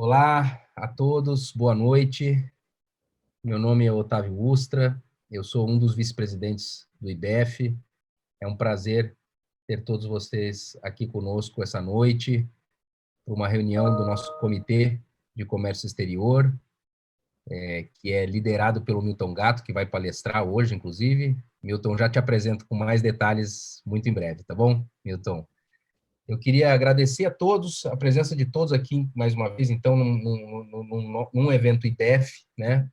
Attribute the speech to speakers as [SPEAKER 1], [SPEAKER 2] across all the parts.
[SPEAKER 1] Olá a todos, boa noite. Meu nome é Otávio Ustra, eu sou um dos vice-presidentes do IBEF. É um prazer ter todos vocês aqui conosco essa noite, para uma reunião do nosso Comitê de Comércio Exterior, que é liderado pelo Milton Gatto, que vai palestrar hoje, inclusive. Milton, já te apresento com mais detalhes muito em breve, tá bom, Milton? Eu queria agradecer a todos, a presença de todos aqui, mais uma vez, então, num evento IBEF, né?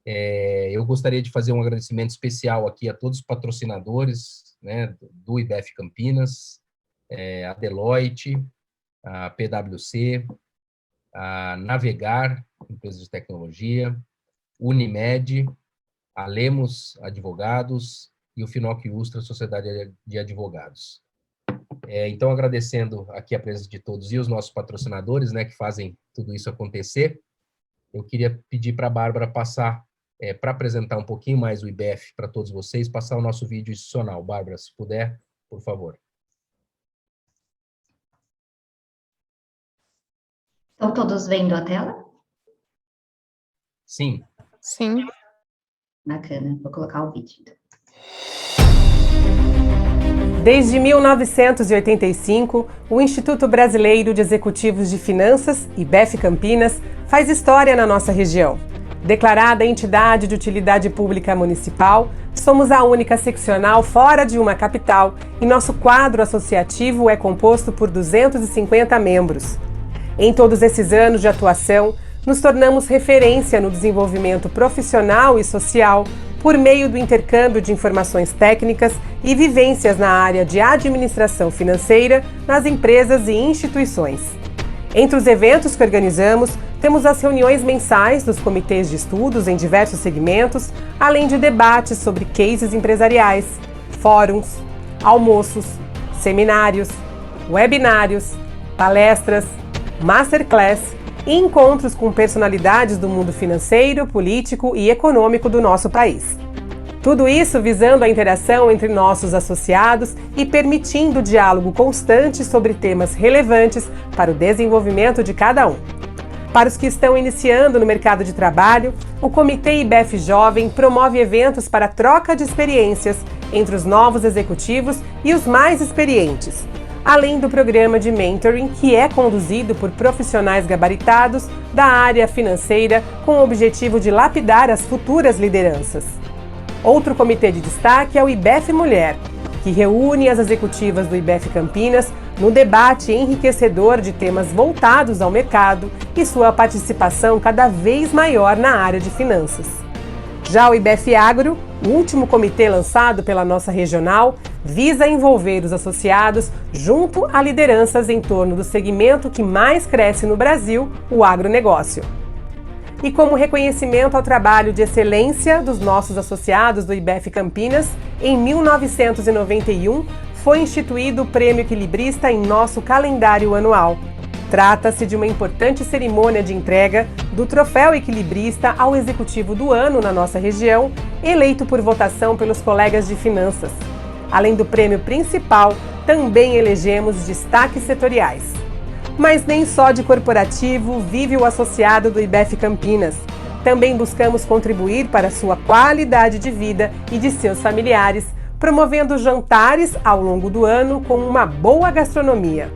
[SPEAKER 1] Eu gostaria de fazer um agradecimento especial aqui a todos os patrocinadores, né, do IBEF Campinas, a Deloitte, a PwC, a Navegar, empresa de tecnologia, Unimed, a Lemos Advogados e o Finoc Ustra, Sociedade de Advogados. Então, agradecendo aqui a presença de todos e os nossos patrocinadores, né, que fazem tudo isso acontecer, eu queria pedir para a Bárbara passar, para apresentar um pouquinho mais o IBEF para todos vocês, passar o nosso vídeo institucional. Bárbara, se puder, por favor.
[SPEAKER 2] Estão todos vendo a tela?
[SPEAKER 1] Sim.
[SPEAKER 3] Sim.
[SPEAKER 2] Bacana, vou colocar o vídeo, então.
[SPEAKER 4] Desde 1985, o Instituto Brasileiro de Executivos de Finanças, IBEF Campinas, faz história na nossa região. Declarada entidade de utilidade pública municipal, somos a única seccional fora de uma capital e nosso quadro associativo é composto por 250 membros. Em todos esses anos de atuação, nos tornamos referência no desenvolvimento profissional e social por meio do intercâmbio de informações técnicas e vivências na área de administração financeira nas empresas e instituições. Entre os eventos que organizamos, temos as reuniões mensais dos comitês de estudos em diversos segmentos, além de debates sobre cases empresariais, fóruns, almoços, seminários, webinários, palestras, masterclass e encontros com personalidades do mundo financeiro, político e econômico do nosso país. Tudo isso visando a interação entre nossos associados e permitindo diálogo constante sobre temas relevantes para o desenvolvimento de cada um. Para os que estão iniciando no mercado de trabalho, o Comitê IBEF Jovem promove eventos para troca de experiências entre os novos executivos e os mais experientes, além do programa de mentoring, que é conduzido por profissionais gabaritados da área financeira com o objetivo de lapidar as futuras lideranças. Outro comitê de destaque é o IBEF Mulher, que reúne as executivas do IBEF Campinas no debate enriquecedor de temas voltados ao mercado e sua participação cada vez maior na área de finanças. Já o IBEF Agro, o último comitê lançado pela nossa regional, visa envolver os associados junto a lideranças em torno do segmento que mais cresce no Brasil, o agronegócio. E como reconhecimento ao trabalho de excelência dos nossos associados do IBEF Campinas, em 1991 foi instituído o Prêmio Equilibrista em nosso calendário anual. Trata-se de uma importante cerimônia de entrega do Troféu Equilibrista ao Executivo do Ano na nossa região, eleito por votação pelos colegas de finanças. Além do prêmio principal, também elegemos destaques setoriais. Mas nem só de corporativo vive o associado do IBEF Campinas. Também buscamos contribuir para a sua qualidade de vida e de seus familiares, promovendo jantares ao longo do ano com uma boa gastronomia.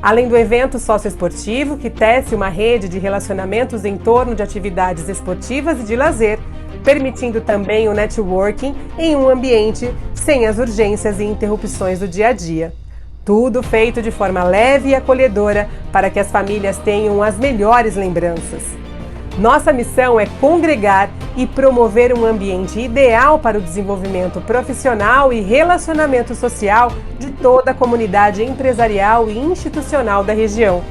[SPEAKER 4] Além do evento socioesportivo, que tece uma rede de relacionamentos em torno de atividades esportivas e de lazer, permitindo também o networking em um ambiente sem as urgências e interrupções do dia a dia. Tudo feito de forma leve e acolhedora para que as famílias tenham as melhores lembranças. Nossa missão é congregar e promover um ambiente ideal para o desenvolvimento profissional e relacionamento social de toda a comunidade empresarial e institucional da região.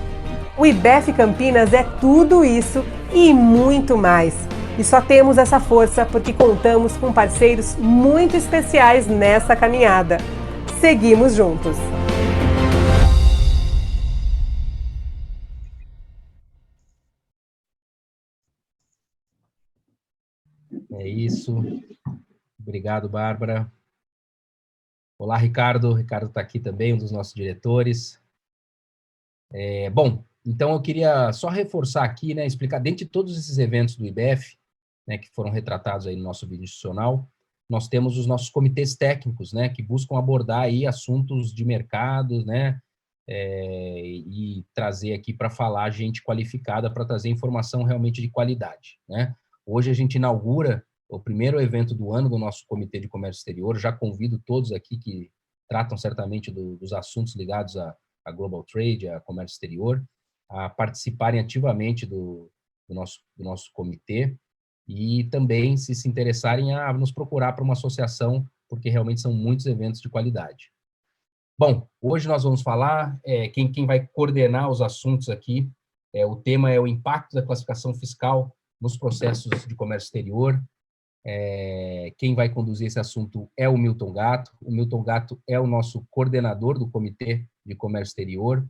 [SPEAKER 4] O IBEF Campinas é tudo isso e muito mais. E só temos essa força porque contamos com parceiros muito especiais nessa caminhada. Seguimos juntos!
[SPEAKER 1] É isso. Obrigado, Bárbara. Olá, Ricardo. Ricardo está aqui também, um dos nossos diretores. Bom, Então, eu queria só reforçar aqui, né, explicar, dentre todos esses eventos do IBF, né, que foram retratados aí no nosso vídeo institucional, nós temos os nossos comitês técnicos, né, que buscam abordar aí assuntos de mercado, né, e trazer aqui para falar gente qualificada, para trazer informação realmente de qualidade, né. Hoje a gente inaugura o primeiro evento do ano do nosso Comitê de Comércio Exterior, já convido todos aqui que tratam certamente dos assuntos ligados a Global Trade, a comércio exterior, a participarem ativamente do nosso comitê e também se interessarem a nos procurar para uma associação, porque realmente são muitos eventos de qualidade. Bom, hoje nós vamos falar, quem vai coordenar os assuntos aqui, o tema é o impacto da classificação fiscal nos processos de comércio exterior. Quem vai conduzir esse assunto é o Milton Gatto. O Milton Gatto é o nosso coordenador do Comitê de Comércio Exterior,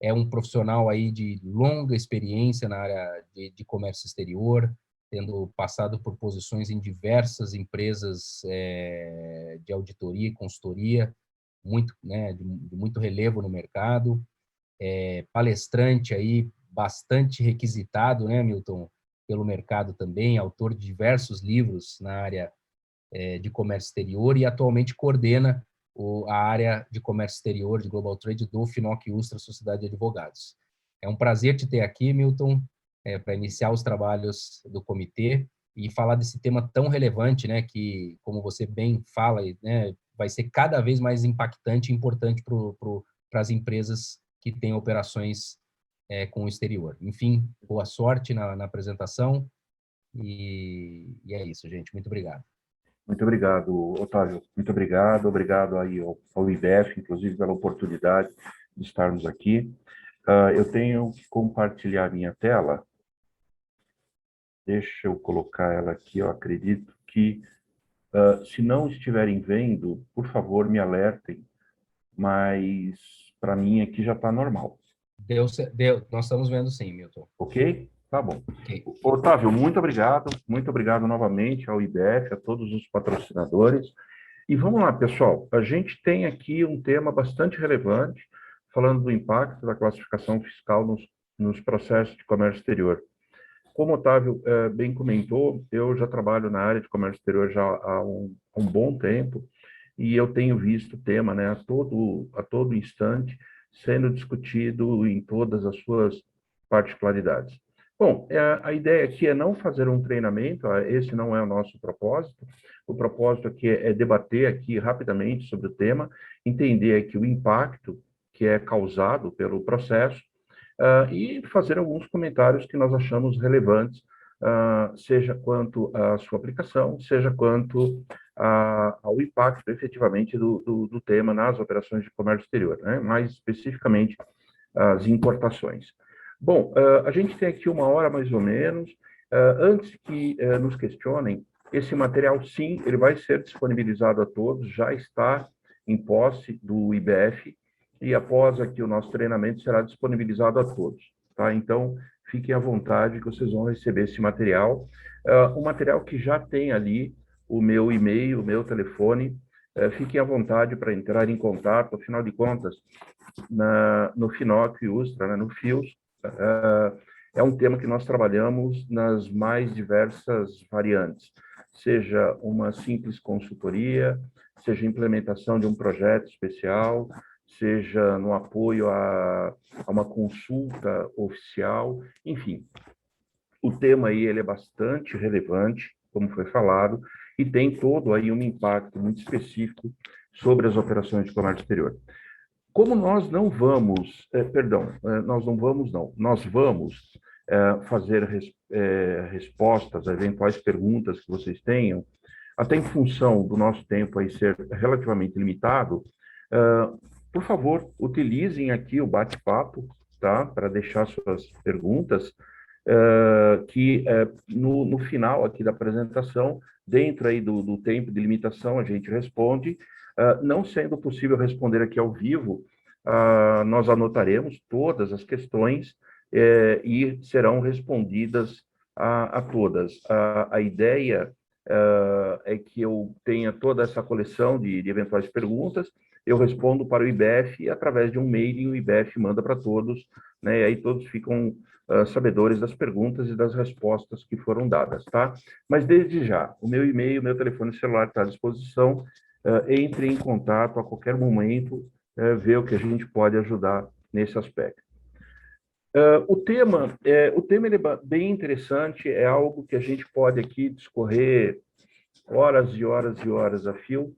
[SPEAKER 1] é um profissional aí de longa experiência na área de comércio exterior, tendo passado por posições em diversas empresas de auditoria e consultoria, muito, né, de muito relevo no mercado, palestrante aí, bastante requisitado, né, Milton, pelo mercado também, autor de diversos livros na área de comércio exterior e atualmente coordena a área de comércio exterior de Global Trade do FINOC Ustra Sociedade de Advogados. É um prazer te ter aqui, Milton, para iniciar os trabalhos do comitê e falar desse tema tão relevante, né, que, como você bem fala, né, vai ser cada vez mais impactante e importante para as empresas que têm operações com o exterior. Enfim, boa sorte na apresentação e é isso, gente. Muito obrigado.
[SPEAKER 3] Muito obrigado, Otávio. Muito obrigado. Obrigado aí ao IBF, inclusive, pela oportunidade de estarmos aqui. Eu tenho que compartilhar minha tela. Deixa eu colocar ela aqui. Eu acredito que, se não estiverem vendo, por favor, me alertem. Mas, para mim, aqui já está normal.
[SPEAKER 1] Deu. Nós estamos vendo sim, Milton.
[SPEAKER 3] Ok? Tá bom.
[SPEAKER 1] Okay.
[SPEAKER 3] Otávio, muito obrigado novamente ao IBF, a todos os patrocinadores. E vamos lá, pessoal, a gente tem aqui um tema bastante relevante, falando do impacto da classificação fiscal nos processos de comércio exterior. Como o Otávio bem comentou, eu já trabalho na área de comércio exterior já há um bom tempo, e eu tenho visto o tema, né, a todo instante sendo discutido em todas as suas particularidades. Bom, a ideia aqui é não fazer um treinamento, esse não é o nosso propósito. O propósito aqui é debater aqui rapidamente sobre o tema, entender aqui o impacto que é causado pelo processo e fazer alguns comentários que nós achamos relevantes, seja quanto à sua aplicação, seja quanto ao impacto efetivamente do tema nas operações de comércio exterior, né? Mais especificamente as importações. Bom, a gente tem aqui 1 hora mais ou menos. Antes que nos questionem, esse material, sim, ele vai ser disponibilizado a todos, já está em posse do IBF, e após aqui o nosso treinamento será disponibilizado a todos, tá? Então, fiquem à vontade que vocês vão receber esse material. O material que já tem ali o meu e-mail, o meu telefone, fiquem à vontade para entrar em contato, afinal de contas, no FINOC Ustra, né, no FIOS, é um tema que nós trabalhamos nas mais diversas variantes, seja uma simples consultoria, seja implementação de um projeto especial, seja no apoio a uma consulta oficial, enfim. O tema aí ele é bastante relevante, como foi falado, e tem todo aí um impacto muito específico sobre as operações de comércio exterior. Como nós não vamos, nós vamos fazer respostas a eventuais perguntas que vocês tenham, até em função do nosso tempo aí ser relativamente limitado, por favor, utilizem aqui o bate-papo, tá? Para deixar suas perguntas, que no final aqui da apresentação, dentro aí do tempo de limitação, a gente responde. Não sendo possível responder aqui ao vivo, nós anotaremos todas as questões e serão respondidas a todas. A ideia é que eu tenha toda essa coleção de eventuais perguntas eu respondo para o IBEF através de um e-mail, o IBEF manda para todos, né? E aí todos ficam sabedores das perguntas e das respostas que foram dadas, tá? Mas desde já, o meu e-mail, o meu telefone celular está à disposição, entre em contato a qualquer momento, ver o que a gente pode ajudar nesse aspecto. O tema ele é bem interessante, é algo que a gente pode aqui discorrer horas e horas e horas a fio.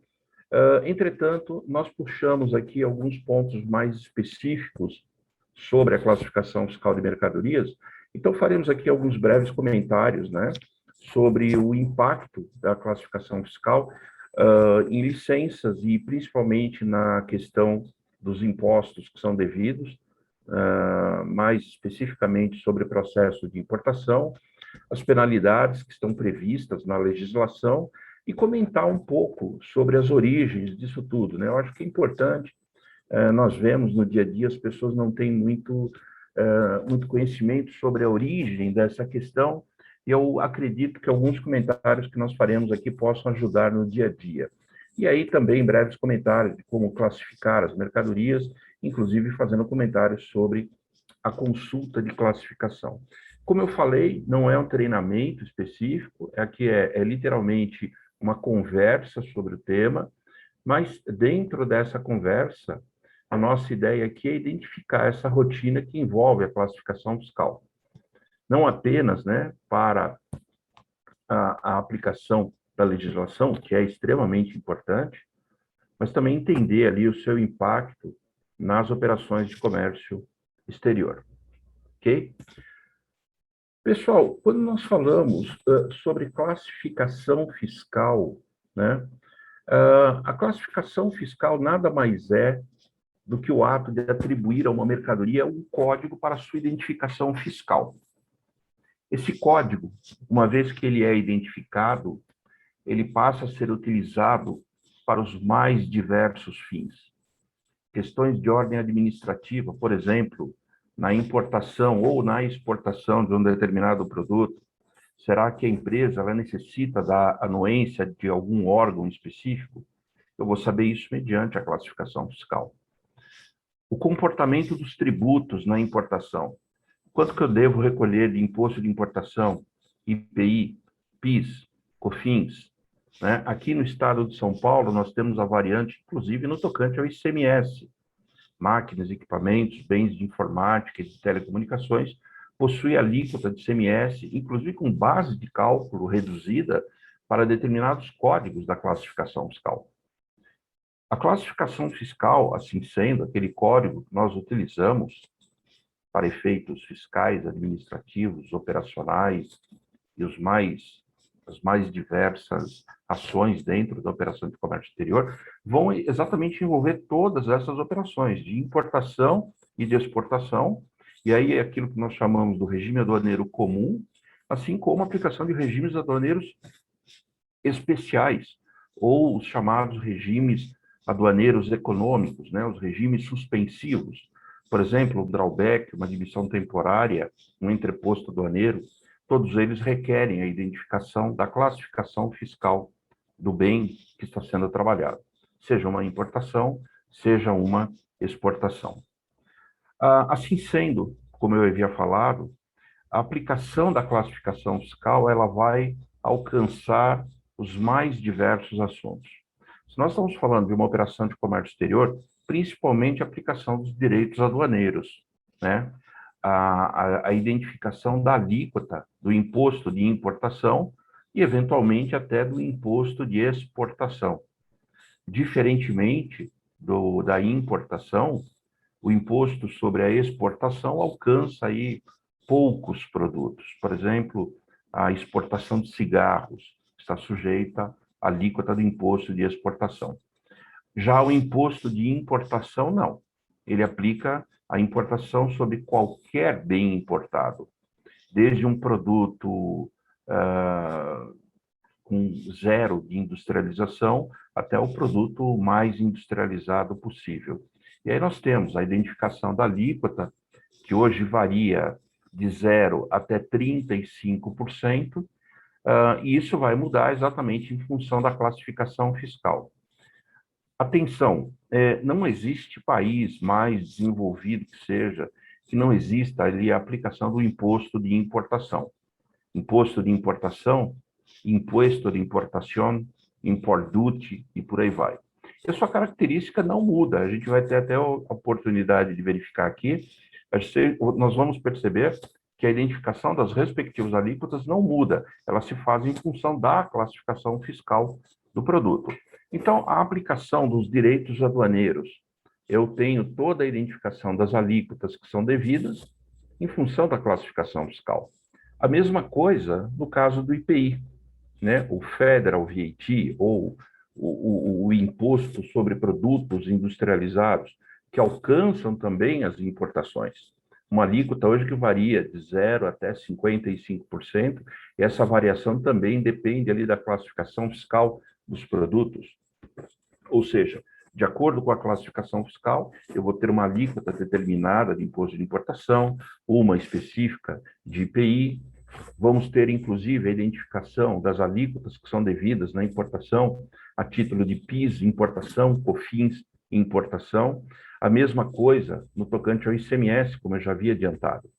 [SPEAKER 3] Entretanto, nós puxamos aqui alguns pontos mais específicos sobre a classificação fiscal de mercadorias, então faremos aqui alguns breves comentários, né, sobre o impacto da classificação fiscal em licenças e principalmente na questão dos impostos que são devidos, mais especificamente sobre o processo de importação, as penalidades que estão previstas na legislação e comentar um pouco sobre as origens disso tudo, né? Eu acho que é importante, nós vemos no dia a dia, as pessoas não têm muito conhecimento sobre a origem dessa questão, e eu acredito que alguns comentários que nós faremos aqui possam ajudar no dia a dia. E aí também breves comentários de como classificar as mercadorias, inclusive fazendo comentários sobre a consulta de classificação. Como eu falei, não é um treinamento específico, aqui é literalmente uma conversa sobre o tema, mas dentro dessa conversa, a nossa ideia aqui é identificar essa rotina que envolve a classificação fiscal. Não apenas, né, para a aplicação da legislação, que é extremamente importante, mas também entender ali o seu impacto nas operações de comércio exterior. Ok? Pessoal, quando nós falamos sobre classificação fiscal, né, a classificação fiscal nada mais é do que o ato de atribuir a uma mercadoria um código para sua identificação fiscal. Esse código, uma vez que ele é identificado, ele passa a ser utilizado para os mais diversos fins. Questões de ordem administrativa, por exemplo, na importação ou na exportação de um determinado produto, será que a empresa ela necessita da anuência de algum órgão específico? Eu vou saber isso mediante a classificação fiscal. O comportamento dos tributos na importação. Quanto que eu devo recolher de imposto de importação, IPI, PIS, COFINS? Né? Aqui no estado de São Paulo, nós temos a variante, inclusive, no tocante ao ICMS. Máquinas, equipamentos, bens de informática e de telecomunicações possui alíquota de ICMS, inclusive com base de cálculo reduzida para determinados códigos da classificação fiscal. A classificação fiscal, assim sendo, aquele código que nós utilizamos para efeitos fiscais, administrativos, operacionais e as mais diversas ações dentro da operação de comércio exterior, vão exatamente envolver todas essas operações de importação e de exportação, e aí é aquilo que nós chamamos do regime aduaneiro comum, assim como a aplicação de regimes aduaneiros especiais, ou os chamados regimes aduaneiros econômicos, né, os regimes suspensivos. Por exemplo, o drawback, uma admissão temporária, um entreposto aduaneiro, todos eles requerem a identificação da classificação fiscal do bem que está sendo trabalhado, seja uma importação, seja uma exportação. Assim sendo, como eu havia falado, a aplicação da classificação fiscal ela vai alcançar os mais diversos assuntos. Se nós estamos falando de uma operação de comércio exterior, principalmente a aplicação dos direitos aduaneiros, né? A identificação da alíquota do imposto de importação e, eventualmente, até do imposto de exportação. Diferentemente da importação, o imposto sobre a exportação alcança aí poucos produtos. Por exemplo, a exportação de cigarros está sujeita à alíquota do imposto de exportação. Já o imposto de importação, não. Ele aplica a importação sobre qualquer bem importado, desde um produto com zero de industrialização até o produto mais industrializado possível. E aí nós temos a identificação da alíquota, que hoje varia de 0 até 35%, e isso vai mudar exatamente em função da classificação fiscal. Atenção, não existe país mais desenvolvido que seja, que não exista ali a aplicação do imposto de importação. Imposto de importação, imposto de importação, import duty e por aí vai. E a sua característica não muda, a gente vai ter até a oportunidade de verificar aqui, nós vamos perceber que a identificação das respectivas alíquotas não muda, ela se faz em função da classificação fiscal do produto. Então, a aplicação dos direitos aduaneiros, eu tenho toda a identificação das alíquotas que são devidas em função da classificação fiscal. A mesma coisa no caso do IPI, né? O Federal VAT, ou o imposto sobre produtos industrializados, que alcançam também as importações. Uma alíquota hoje que varia de 0% até 55%, e essa variação também depende ali da classificação fiscal dos produtos. Ou seja, de acordo com a classificação fiscal, eu vou ter uma alíquota determinada de imposto de importação, uma específica de IPI, vamos ter, inclusive, a identificação das alíquotas que são devidas na importação, a título de PIS, importação, COFINS, importação. A mesma coisa no tocante ao ICMS, como eu já havia adiantado.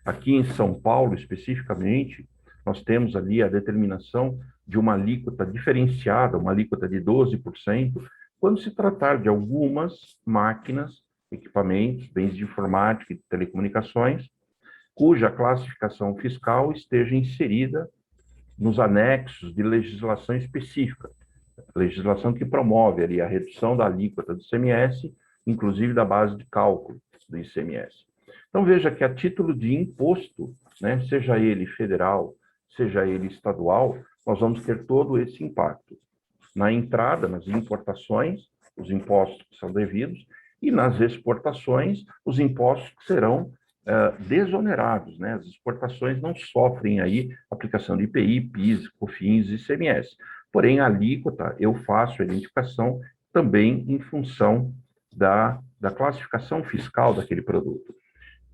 [SPEAKER 3] Aqui em São Paulo, especificamente, nós temos ali a determinação de uma alíquota diferenciada, uma alíquota de 12%, quando se tratar de algumas máquinas, equipamentos, bens de informática e de telecomunicações, cuja classificação fiscal esteja inserida nos anexos de legislação específica, legislação que promove ali a redução da alíquota do ICMS, inclusive da base de cálculo do ICMS. Então, veja que a título de imposto, né, seja ele federal, seja ele estadual, nós vamos ter todo esse impacto. Na entrada, nas importações, os impostos que são devidos, e nas exportações, os impostos que serão desonerados, né? As exportações não sofrem aí aplicação de IPI, PIS, COFINS e ICMS. Porém, a alíquota, eu faço a identificação também em função da classificação fiscal daquele produto.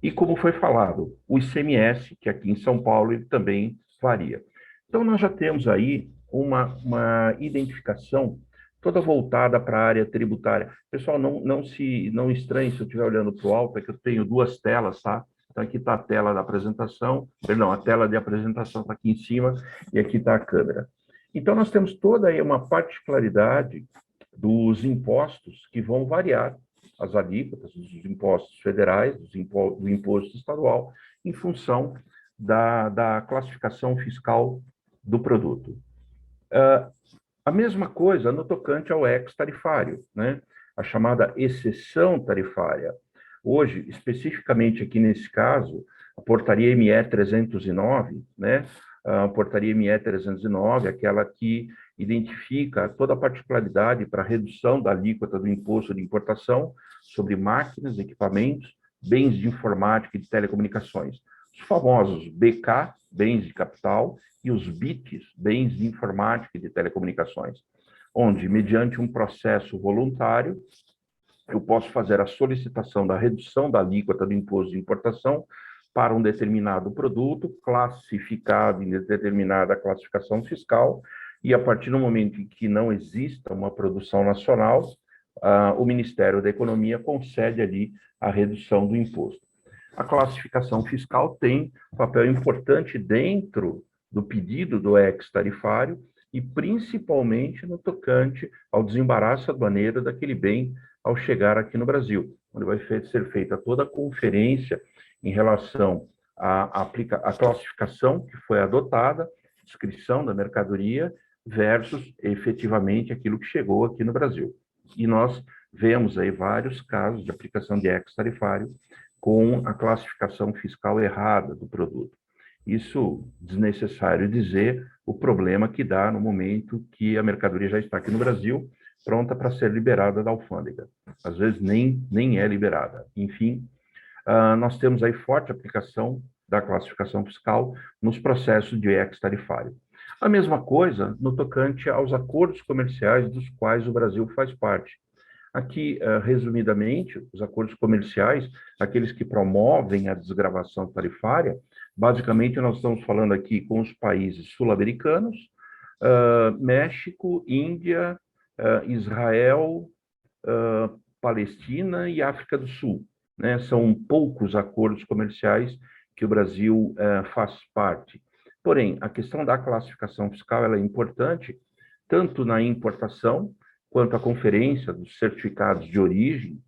[SPEAKER 3] E como foi falado, o ICMS, que aqui em São Paulo ele também varia. Então, nós já temos aí uma identificação toda voltada para a área tributária. Pessoal, não estranhe se eu estiver olhando para o alto, é que eu tenho duas telas, tá? Então, aqui está a tela da apresentação, perdão, a tela de apresentação está aqui em cima, e aqui está a câmera. Então, nós temos toda aí uma particularidade dos impostos que vão variar, as alíquotas dos impostos federais, do imposto estadual, em função da classificação fiscal do produto. A mesma coisa no tocante ao ex-tarifário, né? A chamada exceção tarifária. Hoje, especificamente aqui nesse caso, a portaria ME 309, né? A portaria ME 309, aquela que identifica toda a particularidade para a redução da alíquota do imposto de importação sobre máquinas, equipamentos, bens de informática e de telecomunicações. Os famosos BK, bens de capital, e os BITs, bens de informática e de telecomunicações, onde, mediante um processo voluntário, eu posso fazer a solicitação da redução da alíquota do imposto de importação para um determinado produto, classificado em determinada classificação fiscal, e a partir do momento em que não exista uma produção nacional, o Ministério da Economia concede ali a redução do imposto. A classificação fiscal tem papel importante dentro do pedido do ex-tarifário e principalmente no tocante ao desembaraço aduaneiro daquele bem ao chegar aqui no Brasil, onde vai ser feita toda a conferência em relação à classificação que foi adotada, descrição da mercadoria versus efetivamente aquilo que chegou aqui no Brasil. E nós vemos aí vários casos de aplicação de ex-tarifário com a classificação fiscal errada do produto. Isso, desnecessário dizer, o problema que dá no momento que a mercadoria já está aqui no Brasil, pronta para ser liberada da alfândega. Às vezes nem é liberada. Enfim, nós temos aí forte aplicação da classificação fiscal nos processos de ex-tarifário. A mesma coisa no tocante aos acordos comerciais dos quais o Brasil faz parte. Aqui, resumidamente, os acordos comerciais, aqueles que promovem a desgravação tarifária, basicamente nós estamos falando aqui com os países sul-americanos, México, Índia, Israel, Palestina e África do Sul, né? São poucos acordos comerciais que o Brasil faz parte. Porém, a questão da classificação fiscal ela é importante, tanto na importação, quanto a conferência dos certificados de origem,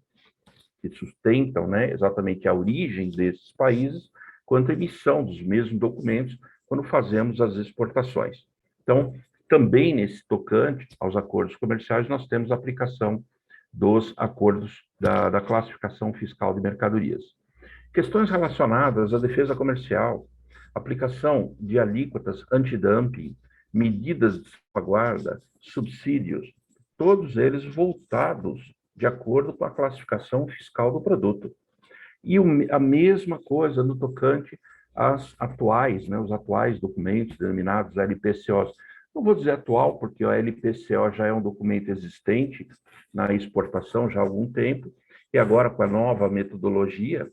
[SPEAKER 3] que sustentam, né, exatamente a origem desses países, quanto a emissão dos mesmos documentos quando fazemos as exportações. Então, também nesse tocante aos acordos comerciais, nós temos a aplicação dos acordos da classificação fiscal de mercadorias. Questões relacionadas à defesa comercial, aplicação de alíquotas antidumping, medidas de salvaguarda, subsídios, todos eles voltados de acordo com a classificação fiscal do produto. E a mesma coisa no tocante às atuais, né, os atuais documentos denominados LPCOs. Não vou dizer atual, porque o LPCO já é um documento existente na exportação já há algum tempo, e agora com a nova metodologia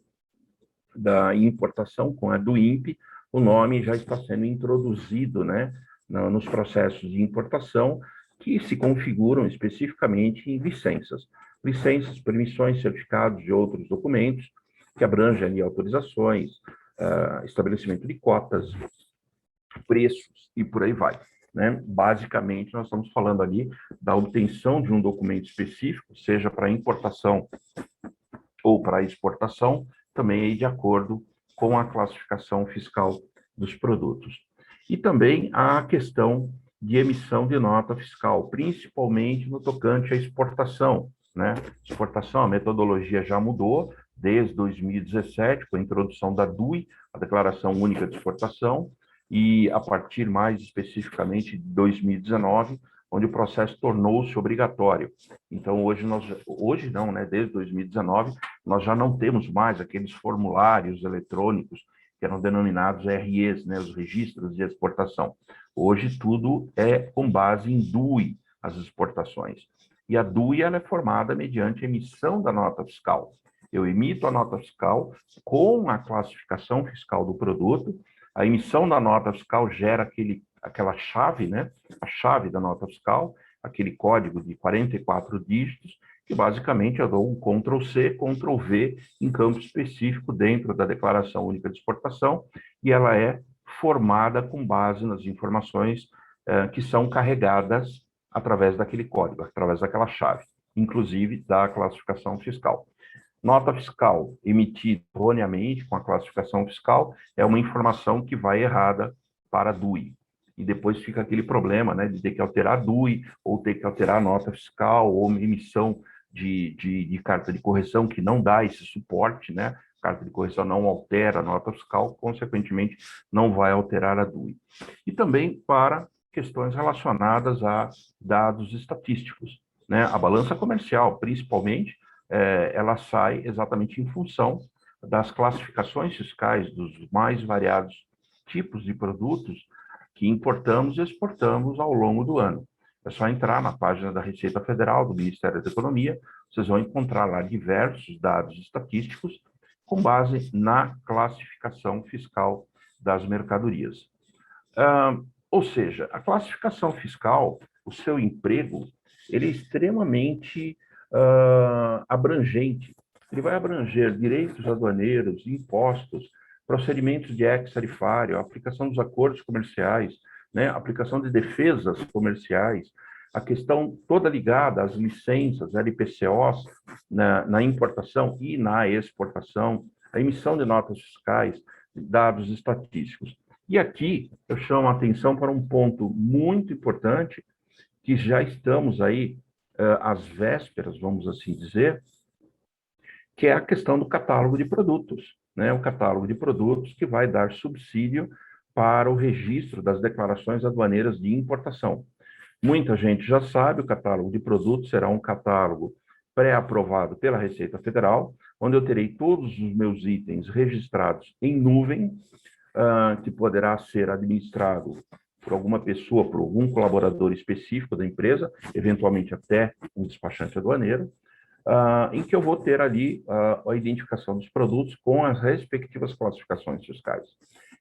[SPEAKER 3] da importação, com a do INPE, o nome já está sendo introduzido, né, nos processos de importação, que se configuram especificamente em licenças. Licenças, permissões, certificados de outros documentos, que abrangem ali autorizações, estabelecimento de cotas, preços e por aí vai, né? Basicamente, nós estamos falando ali da obtenção de um documento específico, seja para importação ou para exportação, também aí de acordo com a classificação fiscal dos produtos. E também a questão de emissão de nota fiscal, principalmente no tocante à exportação, né? Exportação, a metodologia já mudou desde 2017, com a introdução da DUI, a Declaração Única de Exportação, e a partir mais especificamente de 2019, onde o processo tornou-se obrigatório. Então, hoje não, né? Desde 2019, nós já não temos mais aqueles formulários eletrônicos que eram denominados REs, né? Os registros de exportação. Hoje tudo é com base em DUI, as exportações. E a DUI ela é formada mediante a emissão da nota fiscal. Eu emito a nota fiscal com a classificação fiscal do produto, a emissão da nota fiscal gera aquela chave, né? A chave da nota fiscal, aquele código de 44 dígitos, que basicamente eu dou um Ctrl+C, Ctrl+V em campo específico dentro da Declaração Única de Exportação, e ela é formada com base nas informações que são carregadas através daquele código, através daquela chave, inclusive da classificação fiscal. Nota fiscal emitida erroneamente com a classificação fiscal é uma informação que vai errada para a DUI. E depois fica aquele problema, né, de ter que alterar a DUI, ou ter que alterar a nota fiscal, ou emissão de carta de correção, que não dá esse suporte, né? Carta de correção não altera a nota fiscal, consequentemente, não vai alterar a DUI. E também para questões relacionadas a dados estatísticos, né? A balança comercial, principalmente, ela sai exatamente em função das classificações fiscais dos mais variados tipos de produtos que importamos e exportamos ao longo do ano. É só entrar na página da Receita Federal, do Ministério da Economia, vocês vão encontrar lá diversos dados estatísticos com base na classificação fiscal das mercadorias. Ou seja, a classificação fiscal, o seu emprego, ele é extremamente abrangente. Ele vai abranger direitos aduaneiros, impostos, procedimentos de ex-tarifário, a aplicação dos acordos comerciais, né, a aplicação de defesas comerciais, a questão toda ligada às licenças, LPCOs, na importação e na exportação, a emissão de notas fiscais, dados estatísticos. E aqui eu chamo a atenção para um ponto muito importante, que já estamos aí às vésperas, vamos assim dizer, que é a questão do catálogo de produtos, né? O catálogo de produtos que vai dar subsídio para o registro das declarações aduaneiras de importação. Muita gente já sabe, o catálogo de produtos será um catálogo pré-aprovado pela Receita Federal, onde eu terei todos os meus itens registrados em nuvem, que poderá ser administrado por alguma pessoa, por algum colaborador específico da empresa, eventualmente até um despachante aduaneiro, em que eu vou ter ali a identificação dos produtos com as respectivas classificações fiscais.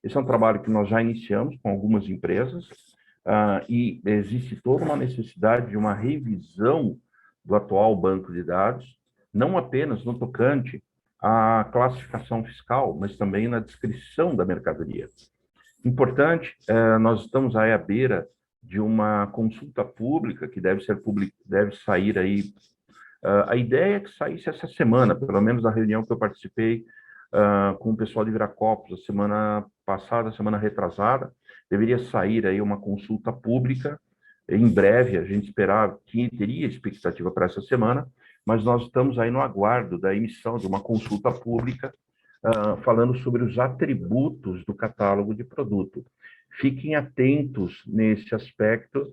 [SPEAKER 3] Esse é um trabalho que nós já iniciamos com algumas empresas, e existe toda uma necessidade de uma revisão do atual banco de dados, não apenas no tocante à classificação fiscal, mas também na descrição da mercadoria. Importante, nós estamos aí à beira de uma consulta pública que deve sair aí. A ideia é que saísse essa semana, pelo menos na reunião que eu participei com o pessoal de Viracopos, a semana passada, a semana retrasada, deveria sair aí uma consulta pública. Em breve, a gente esperava, teria expectativa para essa semana, mas nós estamos aí no aguardo da emissão de uma consulta pública falando sobre os atributos do catálogo de produto. Fiquem atentos nesse aspecto,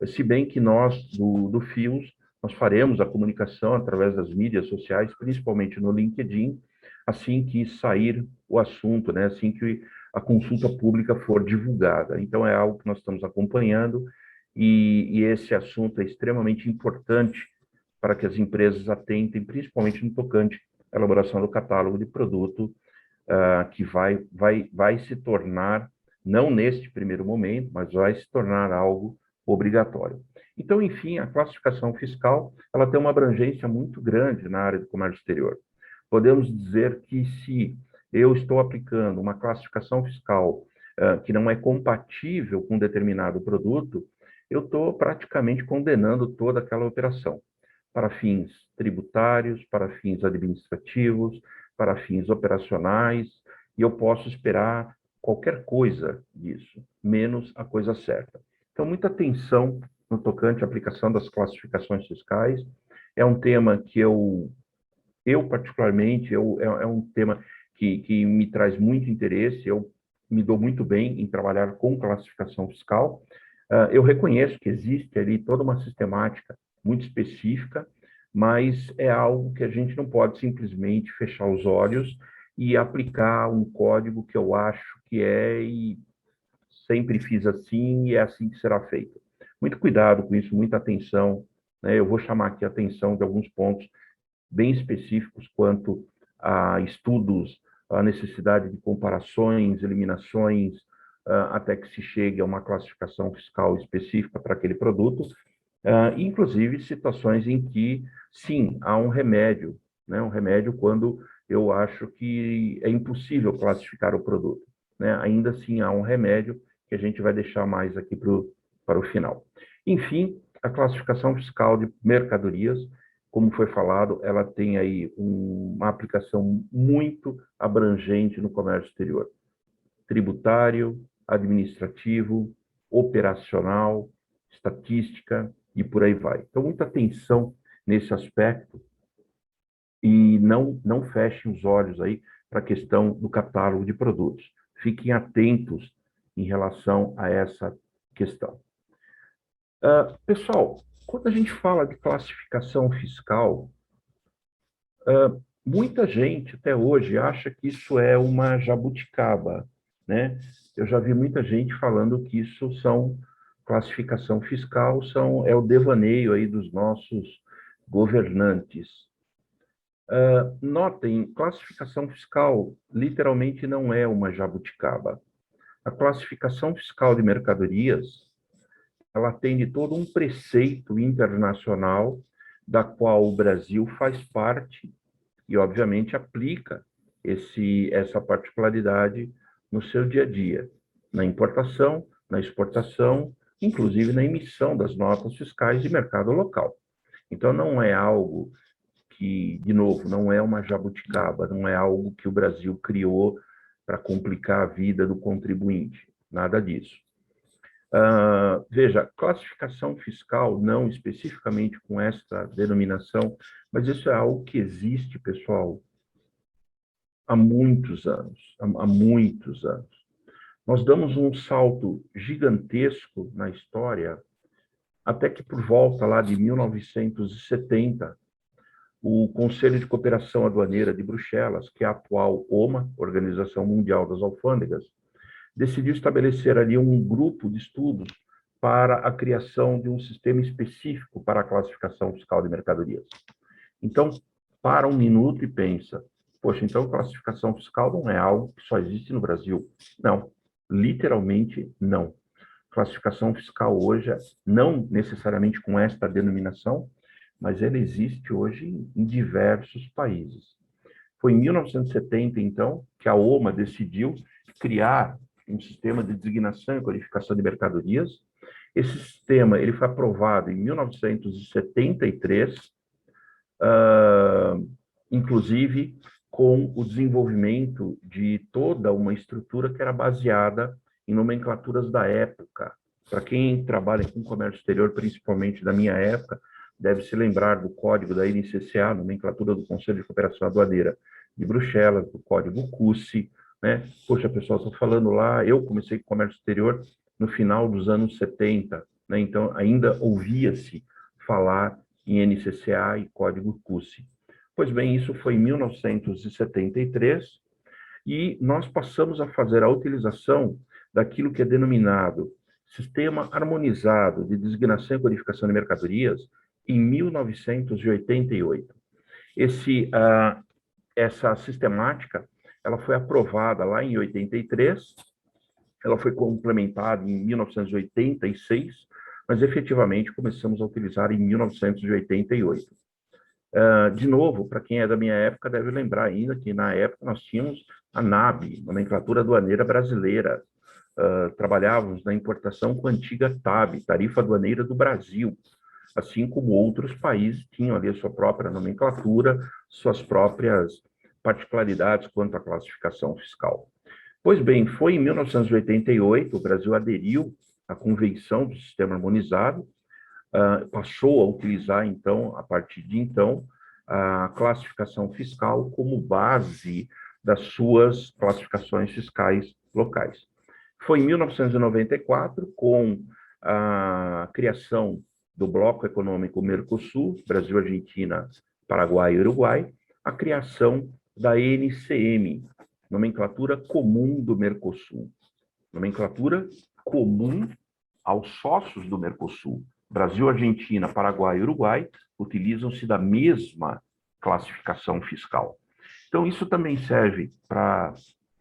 [SPEAKER 3] se bem que nós, do FIOS, nós faremos a comunicação através das mídias sociais, principalmente no LinkedIn, assim que sair o assunto, né? Assim que a consulta pública for divulgada. Então, é algo que nós estamos acompanhando e esse assunto é extremamente importante para que as empresas atentem, principalmente no tocante à elaboração do catálogo de produto, que vai se tornar, não neste primeiro momento, mas vai se tornar algo obrigatório. Então, enfim, a classificação fiscal, ela tem uma abrangência muito grande na área do comércio exterior. Podemos dizer que se eu estou aplicando uma classificação fiscal que não é compatível com determinado produto, eu estou praticamente condenando toda aquela operação para fins tributários, para fins administrativos, para fins operacionais, e eu posso esperar qualquer coisa disso, menos a coisa certa. Então, muita atenção no tocante à aplicação das classificações fiscais. É um tema que eu particularmente, é um tema que me traz muito interesse, eu me dou muito bem em trabalhar com classificação fiscal. Eu reconheço que existe ali toda uma sistemática muito específica, mas é algo que a gente não pode simplesmente fechar os olhos e aplicar um código que eu acho que é e sempre fiz assim e é assim que será feito. Muito cuidado com isso, muita atenção, né? Eu vou chamar aqui a atenção de alguns pontos bem específicos quanto a estudos, a necessidade de comparações, eliminações, até que se chegue a uma classificação fiscal específica para aquele produto, inclusive situações em que, sim, há um remédio, né? Um remédio quando eu acho que é impossível classificar o produto, né? Ainda assim, há um remédio que a gente vai deixar mais aqui para o final. Enfim, a classificação fiscal de mercadorias, como foi falado, ela tem aí uma aplicação muito abrangente no comércio exterior. Tributário, administrativo, operacional, estatística e por aí vai. Então, muita atenção nesse aspecto e não fechem os olhos aí para a questão do catálogo de produtos. Fiquem atentos em relação a essa questão. Pessoal, quando a gente fala de classificação fiscal, muita gente até hoje acha que isso é uma jabuticaba, né? Eu já vi muita gente falando que isso classificação fiscal é o devaneio aí dos nossos governantes. Notem, classificação fiscal literalmente não é uma jabuticaba. A classificação fiscal de mercadorias, ela atende todo um preceito internacional da qual o Brasil faz parte e, obviamente, aplica essa particularidade no seu dia a dia, na importação, na exportação, inclusive na emissão das notas fiscais de mercado local. Então, não é algo que, de novo, não é uma jabuticaba, não é algo que o Brasil criou para complicar a vida do contribuinte, nada disso. Veja, classificação fiscal, não especificamente com esta denominação, mas isso é algo que existe, pessoal, há muitos anos, há muitos anos. Nós damos um salto gigantesco na história, até que por volta lá de 1970, o Conselho de Cooperação Aduaneira de Bruxelas, que é a atual OMA, Organização Mundial das Alfândegas, decidiu estabelecer ali um grupo de estudos para a criação de um sistema específico para a classificação fiscal de mercadorias. Então, para um minuto e pensa, poxa, então classificação fiscal não é algo que só existe no Brasil. Não, literalmente não. Classificação fiscal hoje, não necessariamente com esta denominação, mas ela existe hoje em diversos países. Foi em 1970, então, que a OMA decidiu criar um sistema de designação e codificação de mercadorias. Esse sistema ele foi aprovado em 1973, inclusive com o desenvolvimento de toda uma estrutura que era baseada em nomenclaturas da época. Para quem trabalha com comércio exterior, principalmente da minha época, deve se lembrar do código da NCCA, nomenclatura do Conselho de Cooperação Aduaneira de Bruxelas, do código CUSI, né? Poxa, pessoal, estou falando lá, eu comecei com comércio exterior no final dos anos 70, né? Então ainda ouvia-se falar em NCCA e código CUSI. Pois bem, isso foi em 1973 e nós passamos a fazer a utilização daquilo que é denominado Sistema Harmonizado de Designação e Codificação de Mercadorias em 1988. Essa sistemática ela foi aprovada lá em 83, ela foi complementada em 1986, mas efetivamente começamos a utilizar em 1988. De novo, para quem é da minha época, deve lembrar ainda que na época nós tínhamos a NAB, Nomenclatura Aduaneira Brasileira, trabalhávamos na importação com a antiga TAB, Tarifa Aduaneira do Brasil, assim como outros países tinham ali a sua própria nomenclatura, suas próprias particularidades quanto à classificação fiscal. Pois bem, foi em 1988, o Brasil aderiu à Convenção do Sistema Harmonizado, passou a utilizar, então, a partir de então, a classificação fiscal como base das suas classificações fiscais locais. Foi em 1994, com a criação do Bloco Econômico Mercosul, Brasil, Argentina, Paraguai e Uruguai, a criação da NCM, Nomenclatura Comum do Mercosul. Nomenclatura comum aos sócios do Mercosul. Brasil, Argentina, Paraguai e Uruguai utilizam-se da mesma classificação fiscal. Então, isso também serve para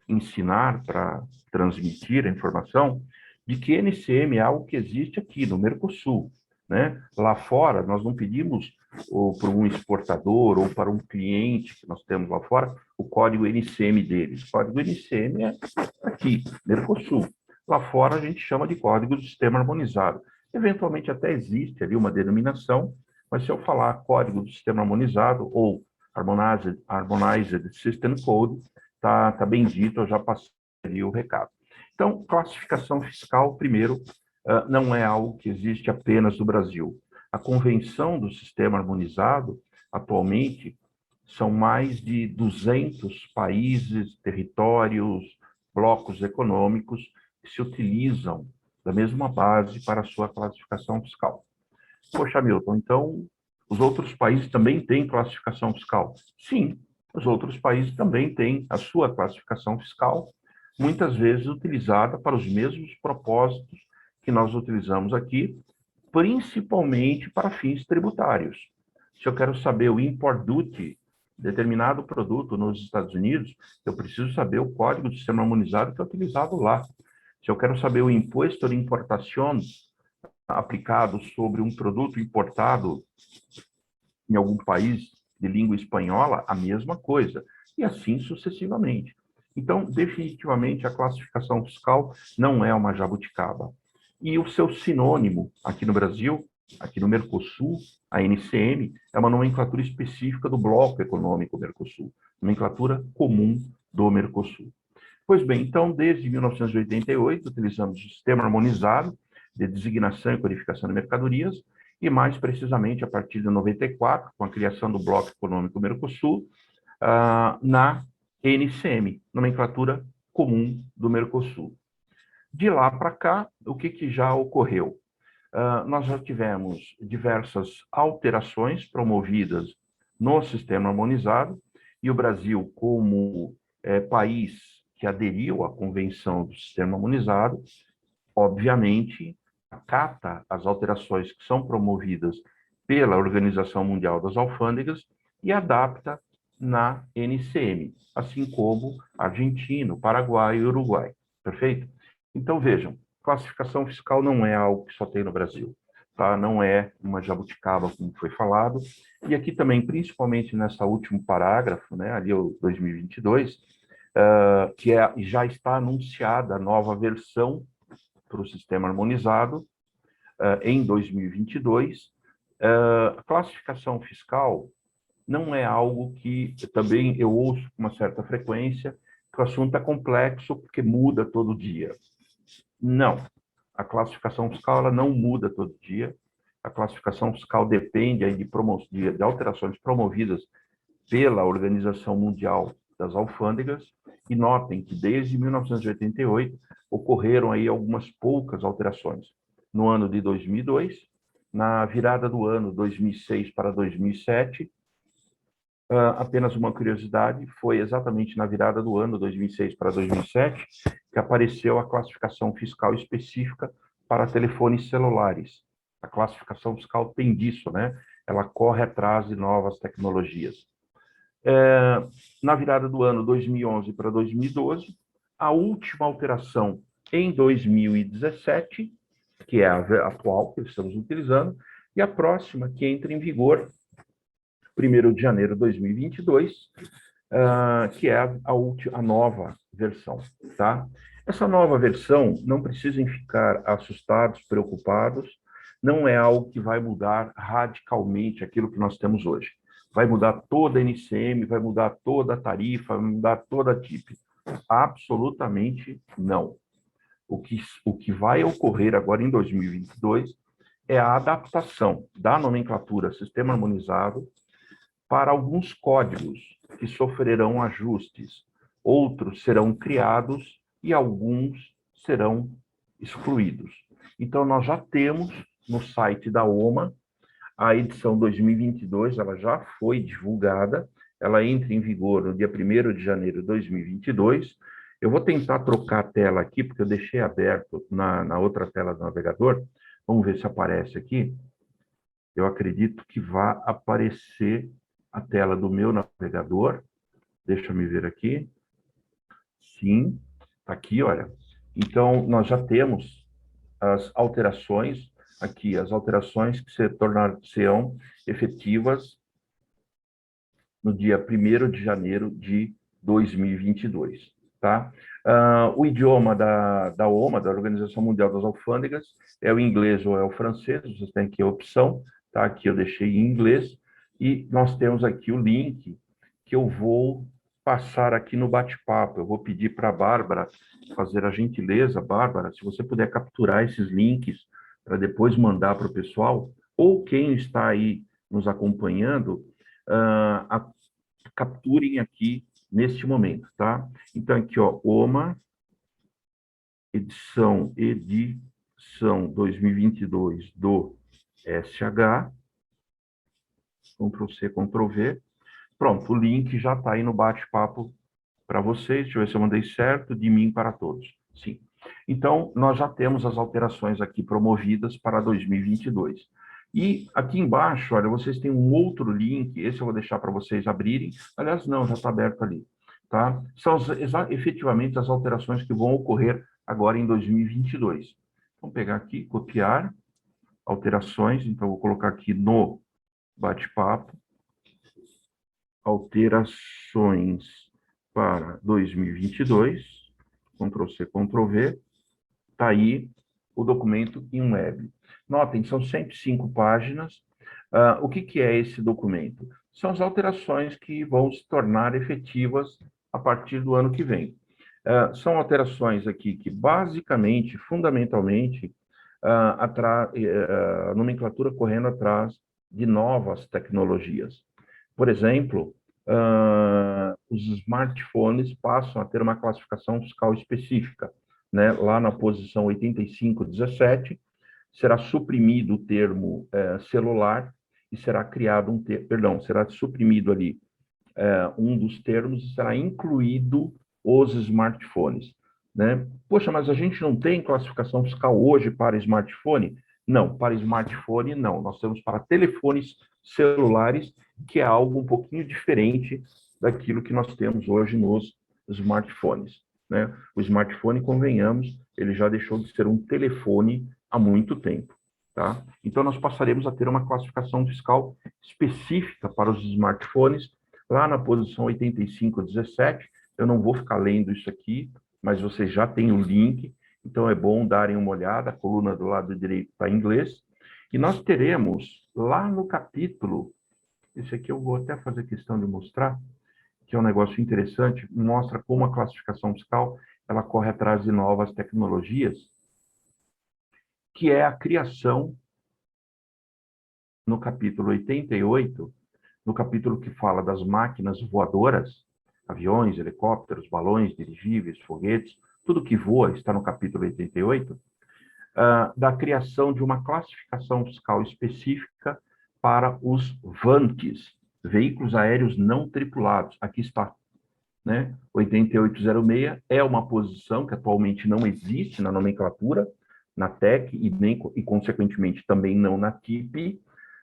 [SPEAKER 3] ensinar, para transmitir a informação de que NCM é algo que existe aqui no Mercosul, né? Lá fora, nós não pedimos para um exportador ou para um cliente que nós temos lá fora o código NCM deles. O código NCM é aqui, Mercosul. Lá fora, a gente chama de código do sistema harmonizado. Eventualmente, até existe ali uma denominação, mas se eu falar código do sistema harmonizado ou Harmonized System Code, tá bem dito, eu já passei ali o recado. Então, classificação fiscal, primeiro, não é algo que existe apenas no Brasil. A Convenção do Sistema Harmonizado, atualmente, são mais de 200 países, territórios, blocos econômicos que se utilizam da mesma base para a sua classificação fiscal. Poxa, Milton, então os outros países também têm classificação fiscal? Sim, os outros países também têm a sua classificação fiscal, muitas vezes utilizada para os mesmos propósitos que nós utilizamos aqui, principalmente para fins tributários. Se eu quero saber o import duty de determinado produto nos Estados Unidos, eu preciso saber o código do sistema harmonizado que é utilizado lá. Se eu quero saber o imposto de importação aplicado sobre um produto importado em algum país de língua espanhola, a mesma coisa, e assim sucessivamente. Então, definitivamente, a classificação fiscal não é uma jabuticaba. E o seu sinônimo aqui no Brasil, aqui no Mercosul, a NCM, é uma nomenclatura específica do Bloco Econômico Mercosul, nomenclatura comum do Mercosul. Pois bem, então, desde 1988, utilizamos o Sistema Harmonizado de Designação e Codificação de Mercadorias, e mais precisamente a partir de 94, com a criação do Bloco Econômico Mercosul, na NCM, nomenclatura comum do Mercosul. De lá para cá, o que já ocorreu? Nós já tivemos diversas alterações promovidas no Sistema Harmonizado, e o Brasil, como país que aderiu à Convenção do Sistema Harmonizado, obviamente, acata as alterações que são promovidas pela Organização Mundial das Alfândegas e adapta na NCM, assim como Argentina, Paraguai e Uruguai. Perfeito? Então, vejam, classificação fiscal não é algo que só tem no Brasil. tá? Não é uma jabuticaba, como foi falado. E aqui também, principalmente nessa último parágrafo, né, ali o 2022, já está anunciada a nova versão para o sistema harmonizado em 2022. A classificação fiscal não é algo que também eu ouço com uma certa frequência, que o assunto é complexo porque muda todo dia. Não. A classificação fiscal ela não muda todo dia. A classificação fiscal depende aí de alterações promovidas pela Organização Mundial das Alfândegas. E notem que desde 1988 ocorreram aí algumas poucas alterações. No ano de 2002, na virada do ano 2006 para 2007, apenas uma curiosidade, foi exatamente na virada do ano 2006 para 2007 que apareceu a classificação fiscal específica para telefones celulares. A classificação fiscal tem disso, né? Ela corre atrás de novas tecnologias. Na virada do ano 2011 para 2012, a última alteração em 2017, que é a atual que estamos utilizando, e a próxima que entra em vigor 1º de janeiro de 2022, que é a nova versão, tá? Essa nova versão, não precisem ficar assustados, preocupados, não é algo que vai mudar radicalmente aquilo que nós temos hoje. Vai mudar toda a NCM, vai mudar toda a tarifa, vai mudar toda a TIP. Absolutamente não. O que vai ocorrer agora em 2022 é a adaptação da nomenclatura Sistema Harmonizado para alguns códigos que sofrerão ajustes, outros serão criados e alguns serão excluídos. Então, nós já temos no site da OMA a edição 2022, ela já foi divulgada, ela entra em vigor no dia 1º de janeiro de 2022. Eu vou tentar trocar a tela aqui, porque eu deixei aberto na outra tela do navegador. Vamos ver se aparece aqui. Eu acredito que vai aparecer a tela do meu navegador. Deixa eu me ver aqui. Sim, está aqui, olha. Então, nós já temos as alterações aqui, as alterações que serão efetivas no dia 1º de janeiro de 2022, tá? O idioma da OMA, da Organização Mundial das Alfândegas, é o inglês ou é o francês, vocês têm aqui a opção, tá? Aqui eu deixei em inglês, e nós temos aqui o link que eu vou passar aqui no bate-papo. Eu vou pedir para a Bárbara fazer a gentileza. Bárbara, se você puder capturar esses links para depois mandar para o pessoal, ou quem está aí nos acompanhando, capturem aqui neste momento, tá? Então, aqui, ó, OMA, edição 2022 do SH, Ctrl+C, Ctrl+V. Pronto, o link já está aí no bate-papo para vocês. Deixa eu ver se eu mandei certo, de mim para todos. Sim. Então, nós já temos as alterações aqui promovidas para 2022. E aqui embaixo, olha, vocês têm um outro link, esse eu vou deixar para vocês abrirem. Aliás, não, já está aberto ali, tá? São efetivamente as alterações que vão ocorrer agora em 2022. Vamos pegar aqui, copiar, alterações, então vou colocar aqui no bate-papo, alterações para 2022, Ctrl+C, Ctrl+V, está aí o documento em web. Notem, são 105 páginas. O que é esse documento? São as alterações que vão se tornar efetivas a partir do ano que vem. São alterações aqui que, basicamente, fundamentalmente, a nomenclatura correndo atrás de novas tecnologias. Por exemplo, os smartphones passam a ter uma classificação fiscal específica, né? Lá na posição 8517, será suprimido o termo celular e será criado será suprimido ali um dos termos e será incluído os smartphones, né? Poxa, mas a gente não tem classificação fiscal hoje para smartphone? Não, para smartphone não. Nós temos para telefones celulares, que é algo um pouquinho diferente daquilo que nós temos hoje nos smartphones, né? O smartphone, convenhamos, ele já deixou de ser um telefone há muito tempo, tá? Então, nós passaremos a ter uma classificação fiscal específica para os smartphones, lá na posição 8517. Eu não vou ficar lendo isso aqui, mas vocês já têm o link, então é bom darem uma olhada, a coluna do lado direito está em inglês. E nós teremos lá no capítulo, esse aqui eu vou até fazer questão de mostrar, que é um negócio interessante, mostra como a classificação fiscal ela corre atrás de novas tecnologias, que é a criação, no capítulo 88, no capítulo que fala das máquinas voadoras, aviões, helicópteros, balões, dirigíveis, foguetes, tudo que voa está no capítulo 88, da criação de uma classificação fiscal específica para os VANTs, veículos aéreos não tripulados. Aqui está, né? 8806 é uma posição que atualmente não existe na nomenclatura, na TEC e consequentemente, também não na TIP,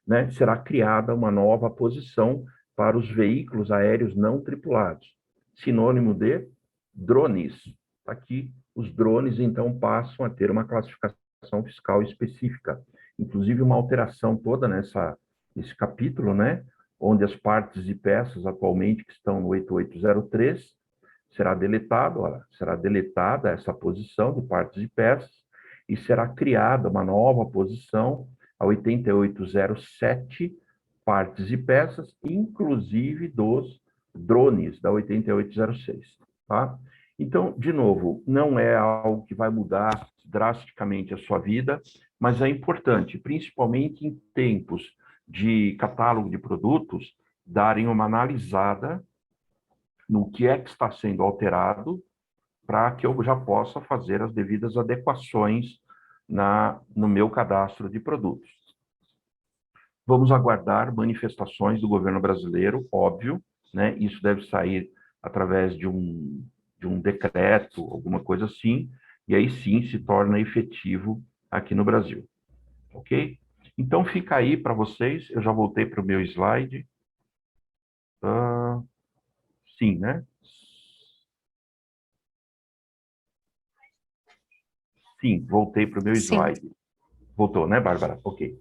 [SPEAKER 3] né? Será criada uma nova posição para os veículos aéreos não tripulados, sinônimo de drones. Aqui, os drones, então, passam a ter uma classificação fiscal específica, inclusive uma alteração toda nesse capítulo, né? Onde as partes e peças, atualmente, que estão no 8803, será deletado, será deletada essa posição de partes e peças, e será criada uma nova posição, a 8807, partes e peças, inclusive dos drones, da 8806, tá? Então, de novo, não é algo que vai mudar drasticamente a sua vida, mas é importante, principalmente em tempos de catálogo de produtos, darem uma analisada no que é que está sendo alterado para que eu já possa fazer as devidas adequações no meu cadastro de produtos. Vamos aguardar manifestações do governo brasileiro, óbvio, né? Isso deve sair através de um decreto, alguma coisa assim, e aí sim se torna efetivo aqui no Brasil. Ok? Então fica aí para vocês, eu já voltei para o meu slide. Sim, né? Sim, voltei para o meu slide. Voltou, né, Bárbara? Ok.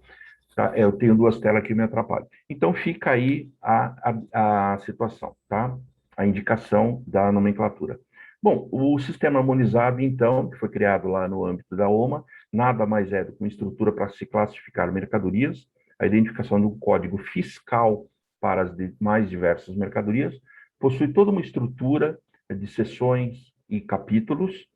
[SPEAKER 3] Tá? Eu tenho duas telas que me atrapalham. Então, fica aí a situação, tá? A indicação da nomenclatura. Bom, o sistema harmonizado, então, que foi criado lá no âmbito da OMA, nada mais é do que uma estrutura para se classificar mercadorias, a identificação de um código fiscal para as mais diversas mercadorias, possui toda uma estrutura de seções e capítulos,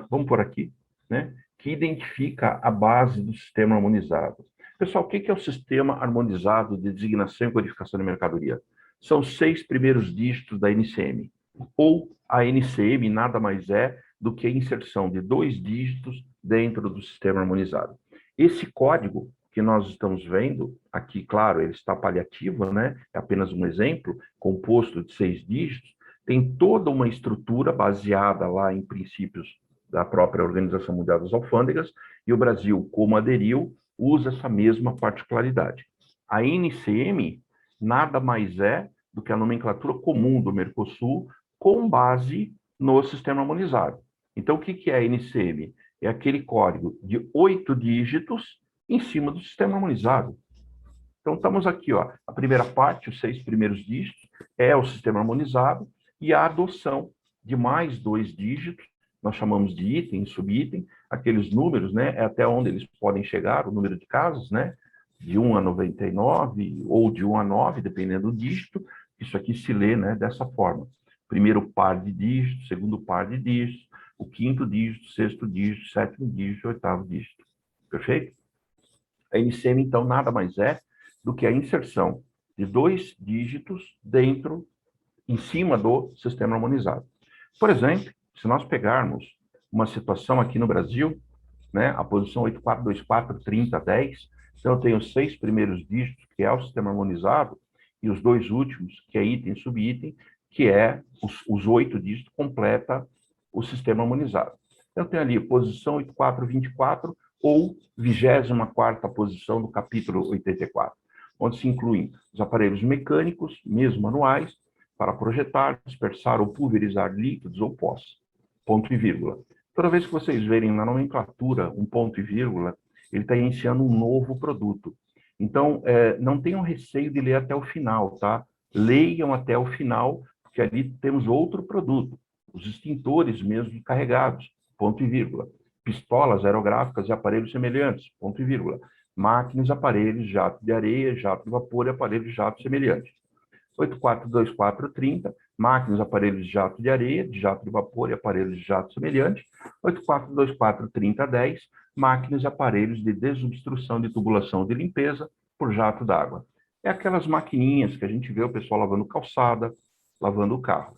[SPEAKER 3] vamos por aqui, né, que identifica a base do sistema harmonizado. Pessoal, o que é o sistema harmonizado de designação e codificação de mercadoria? São 6 primeiros dígitos da NCM, ou a NCM nada mais é do que a inserção de 2 dígitos dentro do sistema harmonizado. Esse código que nós estamos vendo, aqui, claro, ele está paliativo, né? É apenas um exemplo, composto de 6 dígitos, tem toda uma estrutura baseada lá em princípios da própria Organização Mundial das Alfândegas, e o Brasil, como aderiu, usa essa mesma particularidade. A NCM nada mais é do que a nomenclatura comum do Mercosul, com base no sistema harmonizado. Então, o que é a NCM? É aquele código de 8 dígitos em cima do sistema harmonizado. Então, estamos aqui, ó, a primeira parte, os 6 primeiros dígitos, é o sistema harmonizado, e a adoção de mais 2 dígitos, nós chamamos de item, subitem, aqueles números, né, é até onde eles podem chegar, o número de casos, né, de 1 a 99, ou de 1 a 9, dependendo do dígito, isso aqui se lê, né, dessa forma. Primeiro par de dígitos, segundo par de dígitos, o 5º dígito, 6º dígito, 7º dígito, 8º dígito. Perfeito? A NCM, então, nada mais é do que a inserção de 2 dígitos em cima do sistema harmonizado. Por exemplo, se nós pegarmos uma situação aqui no Brasil, né, a posição 84243010, então eu tenho os 6 primeiros dígitos, que é o sistema harmonizado, e os 2 últimos, que é item e subitem, que é os 8 dígitos, completa o sistema harmonizado. Então, eu tenho ali posição 8424 ou 24ª posição do capítulo 84, onde se incluem os aparelhos mecânicos, mesmo manuais, para projetar, dispersar ou pulverizar líquidos ou pós. Ponto e vírgula. Toda vez que vocês verem na nomenclatura um ponto e vírgula, ele está iniciando um novo produto. Então, não tenham receio de ler até o final, tá? Leiam até o final, porque ali temos outro produto. Os extintores mesmo carregados, ponto e vírgula. Pistolas aerográficas e aparelhos semelhantes, ponto e vírgula. Máquinas, aparelhos, jato de areia, jato de vapor e aparelhos de jato semelhante. 842430, máquinas, aparelhos de jato de areia, de jato de vapor e aparelhos de jato semelhante. 84243010, máquinas e aparelhos de desobstrução de tubulação de limpeza por jato d'água. É aquelas maquininhas que a gente vê o pessoal lavando calçada, lavando o carro,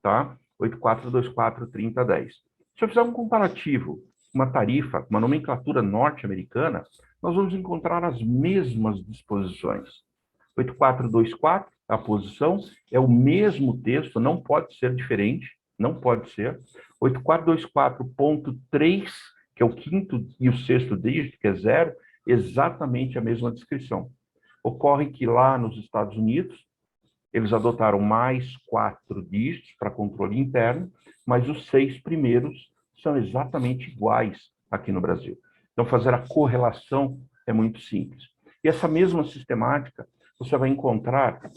[SPEAKER 3] tá? 84243010. Se eu fizer um comparativo, uma tarifa, uma nomenclatura norte-americana, nós vamos encontrar as mesmas disposições. 8424, a posição, é o mesmo texto, não pode ser diferente, não pode ser. 8424.3, que é o quinto e o sexto dígito, que é 0, exatamente a mesma descrição. Ocorre que lá nos Estados Unidos, eles adotaram mais 4 dígitos para controle interno, mas os 6 primeiros são exatamente iguais aqui no Brasil. Então, fazer a correlação é muito simples. E essa mesma sistemática você vai encontrar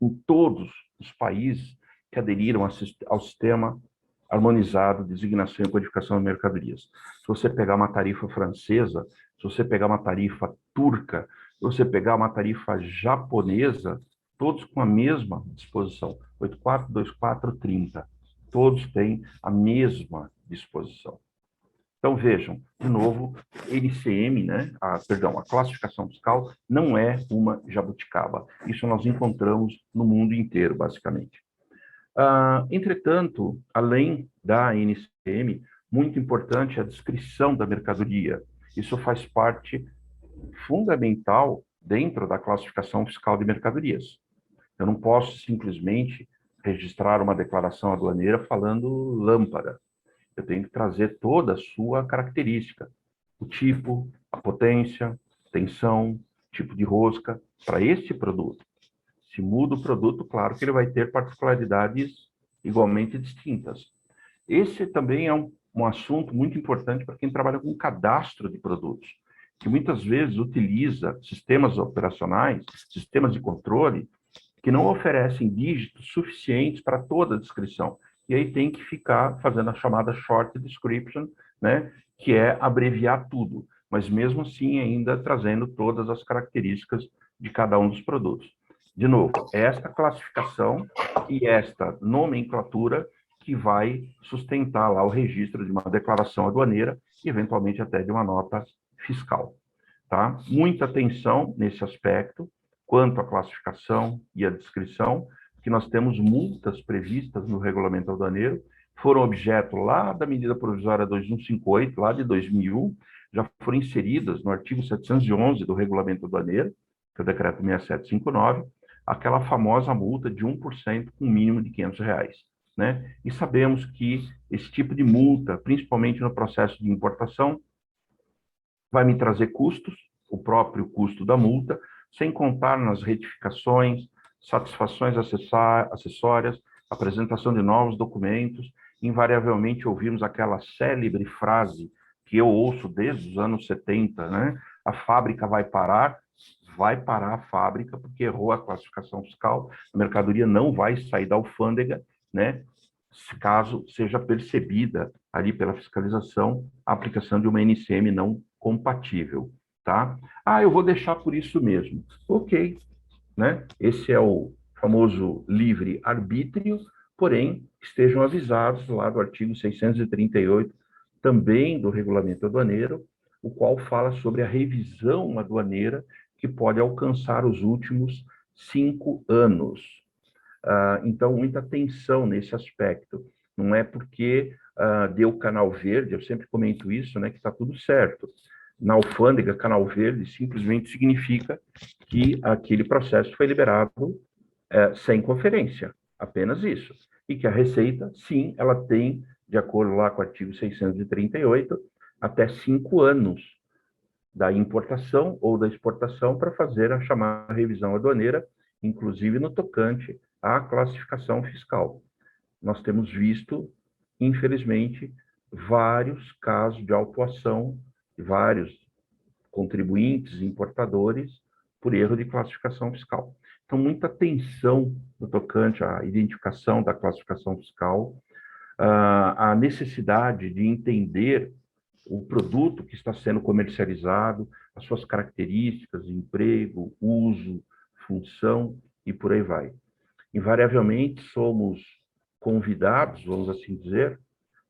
[SPEAKER 3] em todos os países que aderiram ao sistema harmonizado de designação e codificação de mercadorias. Se você pegar uma tarifa francesa, se você pegar uma tarifa turca, se você pegar uma tarifa japonesa, todos com a mesma disposição, 842430. Todos têm a mesma disposição. Então, vejam, de novo, NCM, né? A classificação fiscal não é uma jabuticaba. Isso nós encontramos no mundo inteiro, basicamente. Entretanto, além da NCM, muito importante é a descrição da mercadoria. Isso faz parte fundamental dentro da classificação fiscal de mercadorias. Eu não posso simplesmente registrar uma declaração aduaneira falando lâmpada. Eu tenho que trazer toda a sua característica, o tipo, a potência, tensão, tipo de rosca, para este produto. Se muda o produto, claro que ele vai ter particularidades igualmente distintas. Esse também é um assunto muito importante para quem trabalha com cadastro de produtos, que muitas vezes utiliza sistemas operacionais, sistemas de controle, que não oferecem dígitos suficientes para toda a descrição. E aí tem que ficar fazendo a chamada short description, né, que é abreviar tudo, mas mesmo assim ainda trazendo todas as características de cada um dos produtos. De novo, esta classificação e esta nomenclatura que vai sustentar lá o registro de uma declaração aduaneira e eventualmente até de uma nota fiscal. Tá? Muita atenção nesse aspecto, quanto à classificação e à descrição, que nós temos multas previstas no regulamento aduaneiro, foram objeto lá da medida provisória 2158, lá de 2001, já foram inseridas no artigo 711 do regulamento aduaneiro, que é o decreto 6759, aquela famosa multa de 1% com um mínimo de R$500, né? E sabemos que esse tipo de multa, principalmente no processo de importação, vai me trazer custos, o próprio custo da multa, sem contar nas retificações, satisfações acessórias, apresentação de novos documentos. Invariavelmente ouvimos aquela célebre frase que eu ouço desde os anos 70, né? A fábrica vai parar a fábrica porque errou a classificação fiscal, a mercadoria não vai sair da alfândega, né? Caso seja percebida ali pela fiscalização a aplicação de uma NCM não compatível, tá? Eu vou deixar por isso mesmo. Ok, né? Esse é o famoso livre-arbítrio, porém, estejam avisados lá do artigo 638, também do regulamento aduaneiro, o qual fala sobre a revisão aduaneira que pode alcançar os últimos 5 anos. Então, muita atenção nesse aspecto. Não é porque deu canal verde, eu sempre comento isso, né, que está tudo certo. Na alfândega, canal verde simplesmente significa que aquele processo foi liberado sem conferência, apenas isso. E que a Receita, sim, ela tem, de acordo lá com o artigo 638, até 5 anos da importação ou da exportação para fazer a chamada revisão aduaneira, inclusive no tocante à classificação fiscal. Nós temos visto, infelizmente, vários casos de autuação, vários contribuintes e importadores por erro de classificação fiscal. Então, muita atenção no tocante à identificação da classificação fiscal, a necessidade de entender o produto que está sendo comercializado, as suas características, emprego, uso, função e por aí vai. Invariavelmente, somos convidados, vamos assim dizer,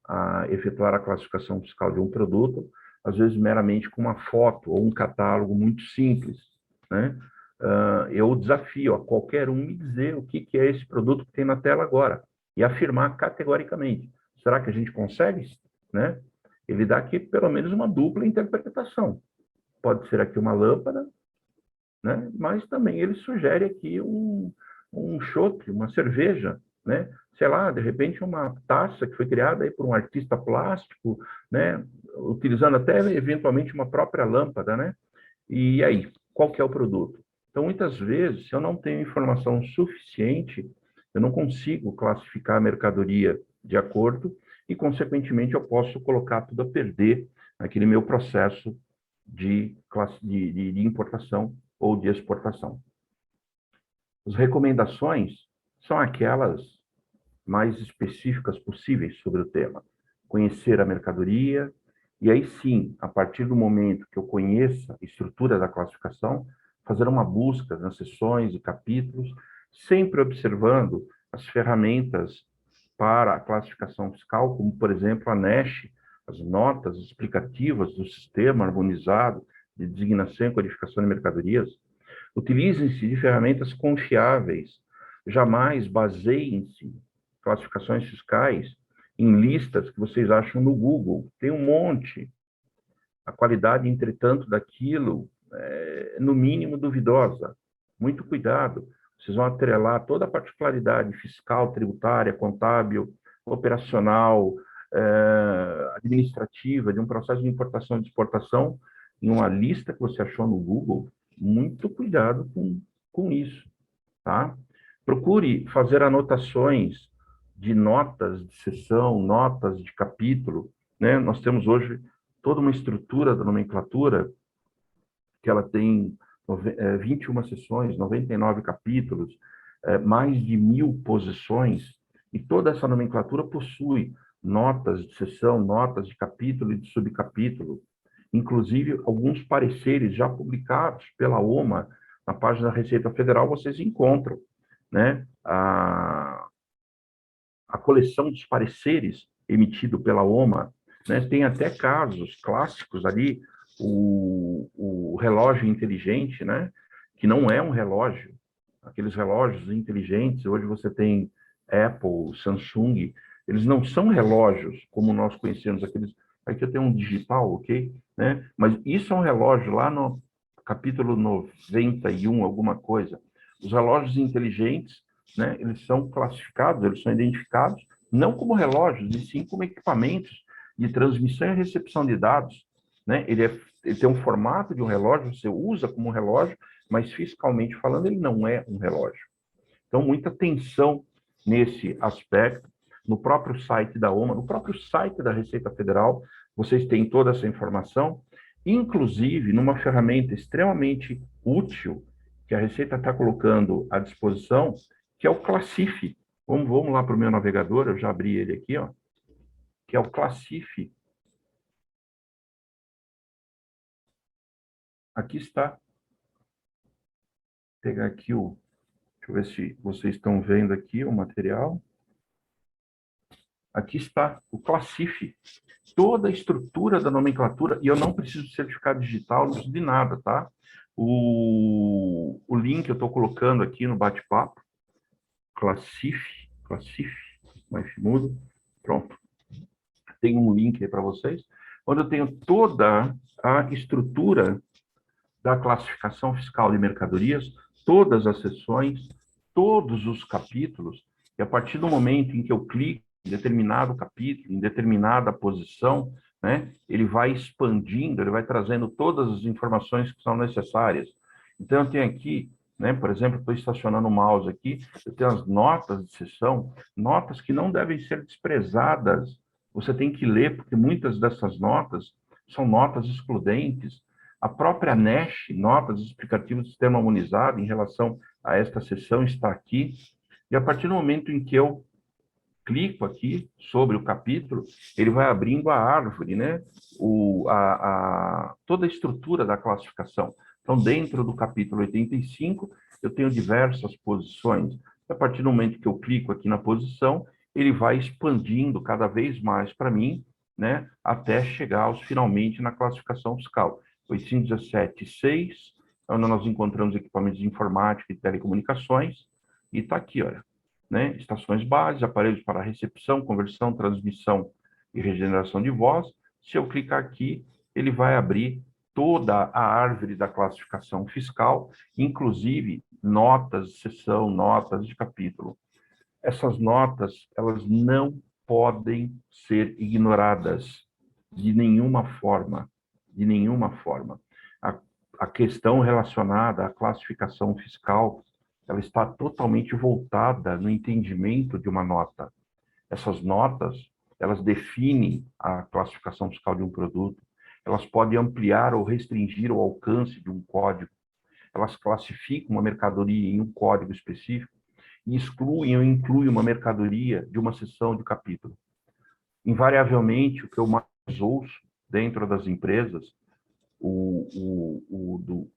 [SPEAKER 3] a efetuar a classificação fiscal de um produto, às vezes meramente com uma foto ou um catálogo muito simples, né? Eu desafio a qualquer um me dizer o que é esse produto que tem na tela agora e afirmar categoricamente. Será que a gente consegue? Né? Ele dá aqui pelo menos uma dupla interpretação. Pode ser aqui uma lâmpada, né? Mas também ele sugere aqui um chopp, uma cerveja, né? Sei lá, de repente uma taça que foi criada aí por um artista plástico, né? Utilizando até eventualmente uma própria lâmpada, né? E aí, qual que é o produto? Então, muitas vezes, se eu não tenho informação suficiente, eu não consigo classificar a mercadoria de acordo e, consequentemente, eu posso colocar tudo a perder naquele meu processo de importação ou de exportação. As recomendações são aquelas mais específicas possíveis sobre o tema. Conhecer a mercadoria, e aí sim, a partir do momento que eu conheça a estrutura da classificação, fazer uma busca nas seções e capítulos, sempre observando as ferramentas para a classificação fiscal, como, por exemplo, a NESH, as notas explicativas do Sistema Harmonizado de Designação e Codificação de Mercadorias. Utilizem-se de ferramentas confiáveis, jamais baseiem-se classificações fiscais em listas que vocês acham no Google. Tem um monte. A qualidade, entretanto, daquilo é, no mínimo, duvidosa. Muito cuidado. Vocês vão atrelar toda a particularidade fiscal, tributária, contábil, operacional, administrativa, de um processo de importação e de exportação, em uma lista que você achou no Google. Muito cuidado com isso, tá? Procure fazer anotações de notas de seção, notas de capítulo, né? Nós temos hoje toda uma estrutura da nomenclatura que ela tem 21 seções, 99 capítulos, mais de 1000 posições, e toda essa nomenclatura possui notas de seção, notas de capítulo e de subcapítulo, inclusive alguns pareceres já publicados pela OMA, na página da Receita Federal, vocês encontram, né, a coleção dos pareceres emitido pela OMA, né, tem até casos clássicos ali, o relógio inteligente, né, que não é um relógio, aqueles relógios inteligentes, hoje você tem Apple, Samsung, eles não são relógios como nós conhecemos, aqueles, aqui eu tenho um digital, ok? Né? Mas isso é um relógio lá no capítulo 91, alguma coisa. Os relógios inteligentes, né, eles são classificados, eles são identificados, não como relógios, e sim como equipamentos de transmissão e recepção de dados, né? Ele tem um formato de um relógio, você usa como um relógio, mas fiscalmente falando, ele não é um relógio. Então, muita atenção nesse aspecto. No próprio site da OMA, no próprio site da Receita Federal, vocês têm toda essa informação, inclusive numa ferramenta extremamente útil que a Receita está colocando à disposição, que é o Classif. Vamos lá para o meu navegador, eu já abri ele aqui, ó, que é o Classif. Aqui está. Vou pegar aqui o... Deixa eu ver se vocês estão vendo aqui o material. Aqui está o Classif. Toda a estrutura da nomenclatura, e eu não preciso de certificado digital, não preciso de nada, tá? O link eu estou colocando aqui no bate-papo. Classif, mais mudo. Pronto. Tem um link aí para vocês, onde eu tenho toda a estrutura da classificação fiscal de mercadorias, todas as seções, todos os capítulos, e a partir do momento em que eu clico em determinado capítulo, em determinada posição, né, ele vai expandindo, ele vai trazendo todas as informações que são necessárias. Então, eu tenho aqui, né, por exemplo, estou estacionando o mouse aqui, eu tenho as notas de seção, notas que não devem ser desprezadas. Você tem que ler, porque muitas dessas notas são notas excludentes. A própria NESH, Notas Explicativas do Sistema Harmonizado, em relação a esta seção, está aqui. E a partir do momento em que eu clico aqui sobre o capítulo, ele vai abrindo a árvore, né? Toda a estrutura da classificação. Então, dentro do capítulo 85, eu tenho diversas posições. A partir do momento que eu clico aqui na posição, ele vai expandindo cada vez mais para mim, né? Até chegar finalmente na classificação fiscal. 817.6, onde nós encontramos equipamentos de informática e telecomunicações, e está aqui, olha, né? Estações básicas, aparelhos para recepção, conversão, transmissão e regeneração de voz. Se eu clicar aqui, ele vai abrir toda a árvore da classificação fiscal, inclusive notas de seção, notas de capítulo. Essas notas, elas não podem ser ignoradas de nenhuma forma, de nenhuma forma. A questão relacionada à classificação fiscal, ela está totalmente voltada no entendimento de uma nota. Essas notas, elas definem a classificação fiscal de um produto, elas podem ampliar ou restringir o alcance de um código, elas classificam uma mercadoria em um código específico e excluem ou incluem uma mercadoria de uma seção de capítulo. Invariavelmente, o que eu mais ouço dentro das empresas, do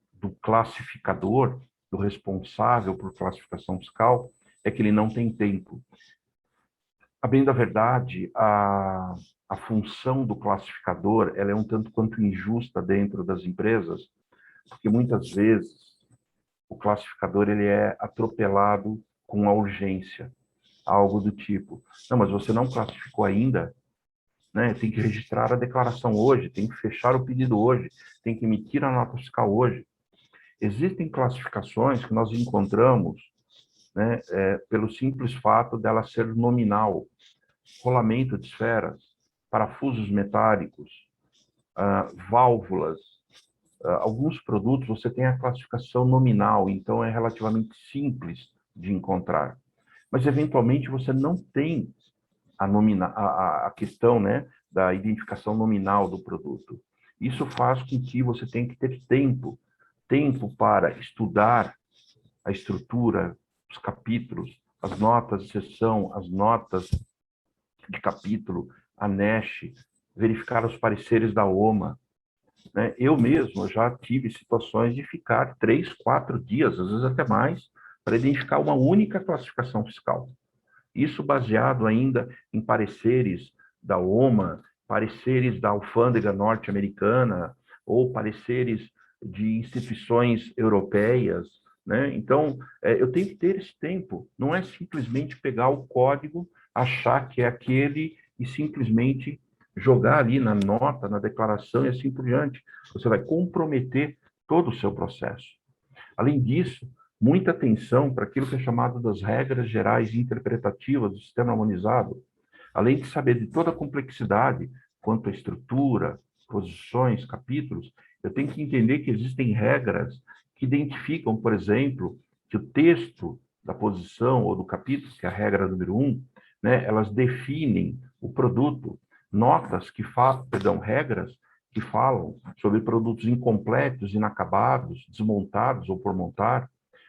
[SPEAKER 3] classificador, do responsável por classificação fiscal, é que ele não tem tempo. A bem da verdade, a função do classificador, ela é um tanto quanto injusta dentro das empresas, porque muitas vezes o classificador ele é atropelado com a urgência, algo do tipo, não, mas você não classificou ainda, né? Tem que registrar a declaração hoje, tem que fechar o pedido hoje, tem que emitir a nota fiscal hoje. Existem classificações que nós encontramos, né, pelo simples fato dela ser nominal, rolamento de esferas, parafusos metálicos, válvulas, alguns produtos você tem a classificação nominal, então é relativamente simples de encontrar. Mas, eventualmente, você não tem a questão, né, da identificação nominal do produto. Isso faz com que você tenha que ter tempo para estudar a estrutura, os capítulos, as notas de seção, as notas de capítulo, a NESH, verificar os pareceres da OMA. Né? Eu mesmo já tive situações de ficar 3, 4 dias, às vezes até mais, para identificar uma única classificação fiscal. Isso baseado ainda em pareceres da OMA, pareceres da alfândega norte-americana, ou pareceres de instituições europeias, né? Então, eu tenho que ter esse tempo, não é simplesmente pegar o código, achar que é aquele e simplesmente jogar ali na nota, na declaração e assim por diante. Você vai comprometer todo o seu processo. Além disso, muita atenção para aquilo que é chamado das regras gerais interpretativas do sistema harmonizado, além de saber de toda a complexidade quanto à estrutura, posições, capítulos, eu tenho que entender que existem regras que identificam, por exemplo, que o texto da posição ou do capítulo, que é a regra número 1, né, elas definem o produto, regras que falam sobre produtos incompletos, inacabados, desmontados ou por montar,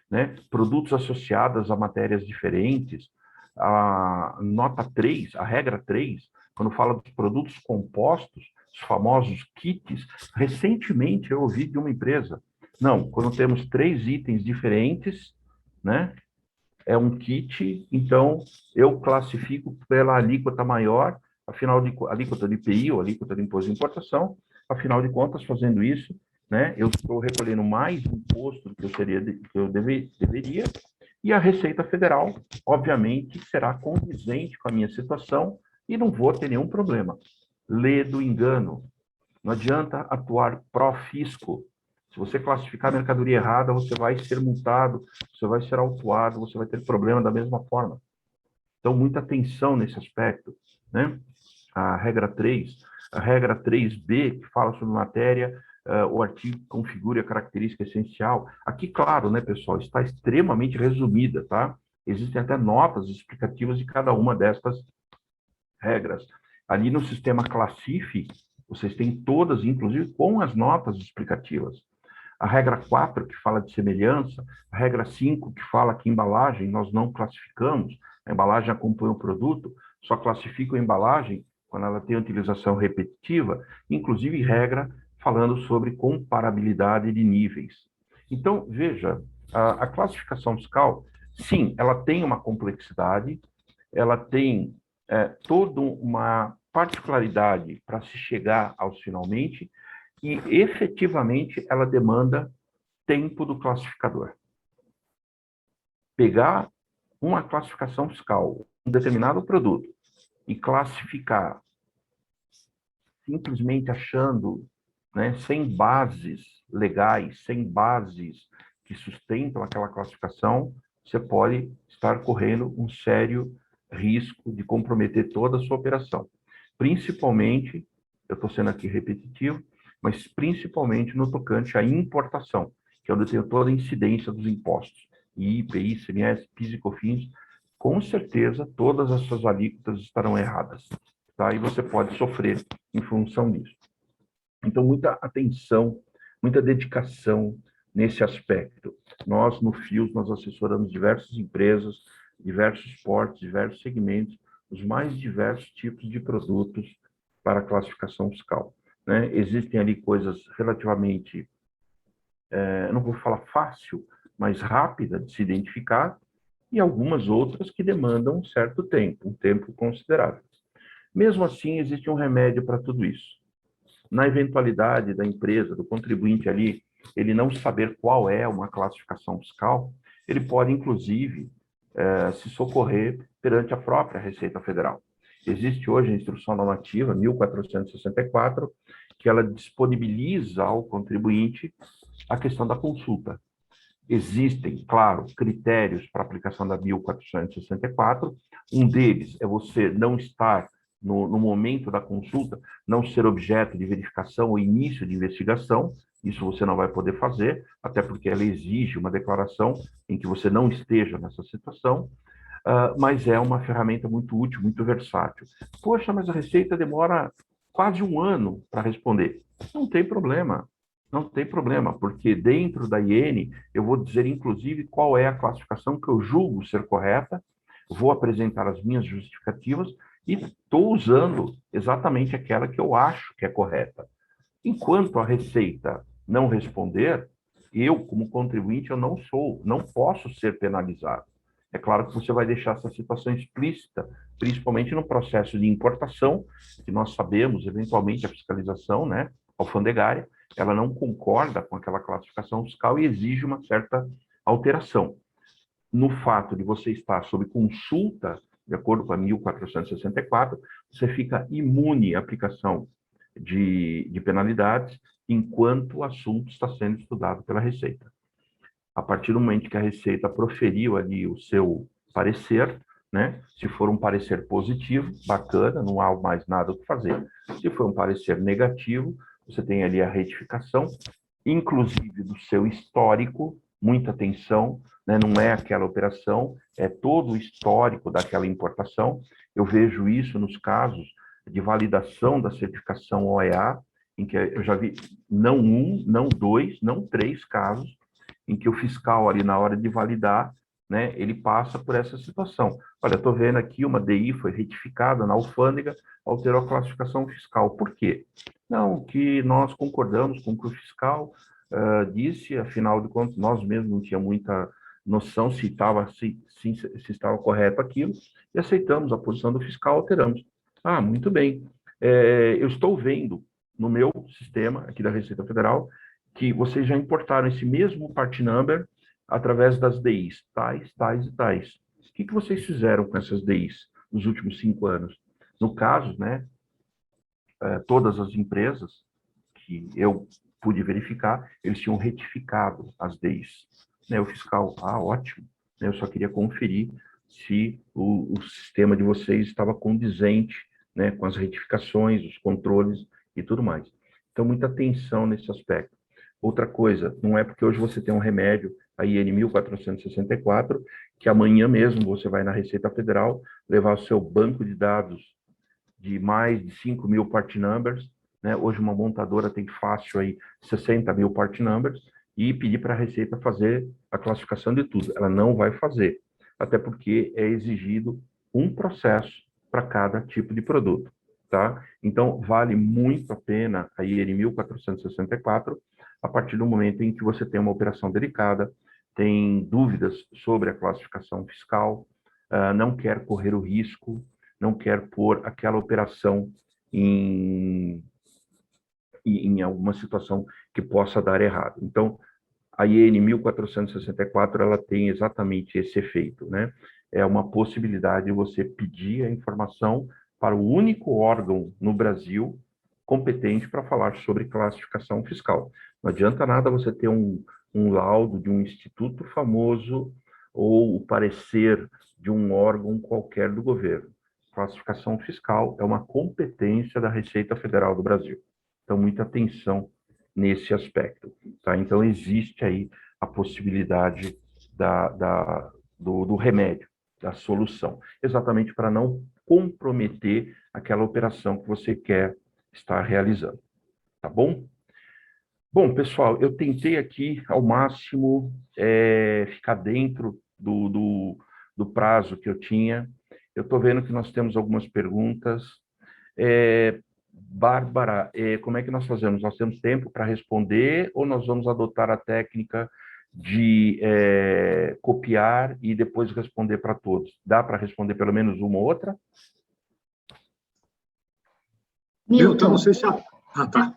[SPEAKER 3] né, produtos associados a matérias diferentes. A nota 3, a regra 3, quando fala dos produtos compostos, os famosos kits, recentemente eu ouvi de uma empresa, não, quando temos 3 itens diferentes, né, é um kit, então eu classifico pela alíquota maior, afinal de alíquota de IPI ou alíquota de imposto de importação, afinal de contas, fazendo isso, né, eu estou recolhendo mais imposto do que eu deveria, e a Receita Federal, obviamente, será condizente com a minha situação e não vou ter nenhum problema. Lê do engano. Não adianta atuar pró-fisco. Se você classificar a mercadoria errada, você vai ser multado, você vai ser autuado, você vai ter problema da mesma forma. Então, muita atenção nesse aspecto, né? A regra 3, a regra 3B, que fala sobre matéria, o artigo configura a característica essencial. Aqui, claro, né, pessoal, está extremamente resumida, tá? Existem até notas explicativas de cada uma destas regras. Ali no sistema Classif, Vocês têm todas, inclusive com as notas explicativas. A regra 4, que fala de semelhança, a regra 5, que fala que embalagem nós não classificamos, a embalagem acompanha o produto, só classifica a embalagem quando ela tem utilização repetitiva, inclusive regra falando sobre comparabilidade de níveis. Então, veja, a classificação fiscal, sim, ela tem uma complexidade, ela tem toda uma particularidade para se chegar aos finalmente, e efetivamente ela demanda tempo do classificador. Pegar uma classificação fiscal, um determinado produto, e classificar simplesmente achando, né, sem bases legais, sem bases que sustentam aquela classificação, você pode estar correndo um sério risco de comprometer toda a sua operação. Principalmente, eu estou sendo aqui repetitivo, mas principalmente no tocante à importação, que é onde eu tenho toda a incidência dos impostos, IPI, ICMS, PIS e COFINS, com certeza todas as suas alíquotas estarão erradas, tá? E você pode sofrer em função disso. Então, muita atenção, muita dedicação nesse aspecto. Nós, no FIOS, nós assessoramos diversas empresas, diversos portos, diversos segmentos, os mais diversos tipos de produtos para a classificação fiscal, né? Existem ali coisas relativamente, não vou falar fácil, mas rápida de se identificar, e algumas outras que demandam um certo tempo, um tempo considerável. Mesmo assim, existe um remédio para tudo isso. Na eventualidade da empresa, do contribuinte ali, ele não saber qual é uma classificação fiscal, ele pode, inclusive, se socorrer perante a própria Receita Federal. Existe hoje a Instrução Normativa 1464, que ela disponibiliza ao contribuinte a questão da consulta. Existem, claro, critérios para aplicação da 1464. Um deles é você não estar, no momento da consulta, não ser objeto de verificação ou início de investigação. Isso você não vai poder fazer, até porque ela exige uma declaração em que você não esteja nessa situação, mas é uma ferramenta muito útil, muito versátil. Poxa, mas a Receita demora quase um ano para responder. Não tem problema. Não tem problema, porque dentro da IN eu vou dizer, inclusive, qual é a classificação que eu julgo ser correta, vou apresentar as minhas justificativas e estou usando exatamente aquela que eu acho que é correta. Enquanto a Receita não responder, eu, como contribuinte, eu não posso ser penalizado. É claro que você vai deixar essa situação explícita, principalmente no processo de importação, que nós sabemos, eventualmente, a fiscalização, né, alfandegária, ela não concorda com aquela classificação fiscal e exige uma certa alteração. No fato de você estar sob consulta, de acordo com a 1464, você fica imune à aplicação de penalidades enquanto o assunto está sendo estudado pela Receita. A partir do momento que a Receita proferiu ali o seu parecer, né, se for um parecer positivo, bacana, não há mais nada o que fazer. Se for um parecer negativo, você tem ali a retificação, inclusive do seu histórico, muita atenção, né? Não é aquela operação, é todo o histórico daquela importação. Eu vejo isso nos casos de validação da certificação OEA, em que eu já vi não um, não dois, não três casos, em que o fiscal ali na hora de validar, né, ele passa por essa situação. Olha, estou vendo aqui uma DI foi retificada na alfândega, alterou a classificação fiscal. Por quê? Não, que nós concordamos com o que o fiscal disse, afinal de contas, nós mesmos não tínhamos muita noção se estava correto aquilo, e aceitamos a posição do fiscal, alteramos. Ah, muito bem. Eu estou vendo no meu sistema, aqui da Receita Federal, que vocês já importaram esse mesmo part number através das DIs, tais, tais e tais. O que vocês fizeram com essas DIs nos últimos 5 anos? No caso, né, todas as empresas que eu pude verificar, eles tinham retificado as DIs. Né, o fiscal, ótimo, eu só queria conferir se o sistema de vocês estava condizente, né, com as retificações, os controles e tudo mais. Então, muita atenção nesse aspecto. Outra coisa, não é porque hoje você tem um remédio, a IN 1464, que amanhã mesmo você vai na Receita Federal levar o seu banco de dados de mais de 5.000 part numbers né? Hoje uma montadora tem fácil aí 60 mil part numbers e pedir para a Receita fazer a classificação de tudo. Ela não vai fazer, até porque é exigido um processo para cada tipo de produto, tá? Então, vale muito a pena a IN 1464, a partir do momento em que você tem uma operação delicada, tem dúvidas sobre a classificação fiscal, não quer correr o risco, não quer pôr aquela operação em alguma situação que possa dar errado. Então, a IN 1464, ela tem exatamente esse efeito, né? É uma possibilidade de você pedir a informação para o único órgão no Brasil competente para falar sobre classificação fiscal. Não adianta nada você ter um laudo de um instituto famoso ou o parecer de um órgão qualquer do governo. Classificação fiscal é uma competência da Receita Federal do Brasil. Então, muita atenção nesse aspecto, tá? Então, existe aí a possibilidade do remédio, da solução, exatamente para não comprometer aquela operação que você quer estar realizando, tá bom? Bom, pessoal, eu tentei aqui, ao máximo, ficar dentro do prazo que eu tinha. Eu estou vendo que nós temos algumas perguntas. Bárbara, como é que nós fazemos? Nós temos tempo para responder ou nós vamos adotar a técnica de copiar e depois responder para todos? Dá para responder pelo menos uma ou outra?
[SPEAKER 2] Milton,
[SPEAKER 5] não sei se... tá.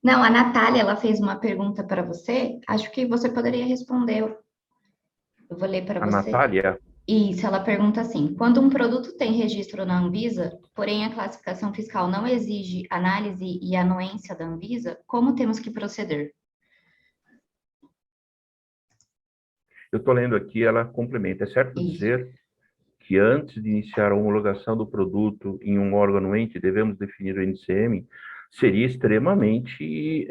[SPEAKER 2] Não, a Natália, ela fez uma pergunta para você. Acho que você poderia responder. Eu vou ler para você.
[SPEAKER 3] A Natália?
[SPEAKER 2] Isso, ela pergunta assim: quando um produto tem registro na Anvisa, porém a classificação fiscal não exige análise e anuência da Anvisa, como temos que proceder?
[SPEAKER 3] Eu estou lendo aqui, ela complementa. É certo dizer que antes de iniciar a homologação do produto em um órgão anuente, devemos definir o NCM? Seria extremamente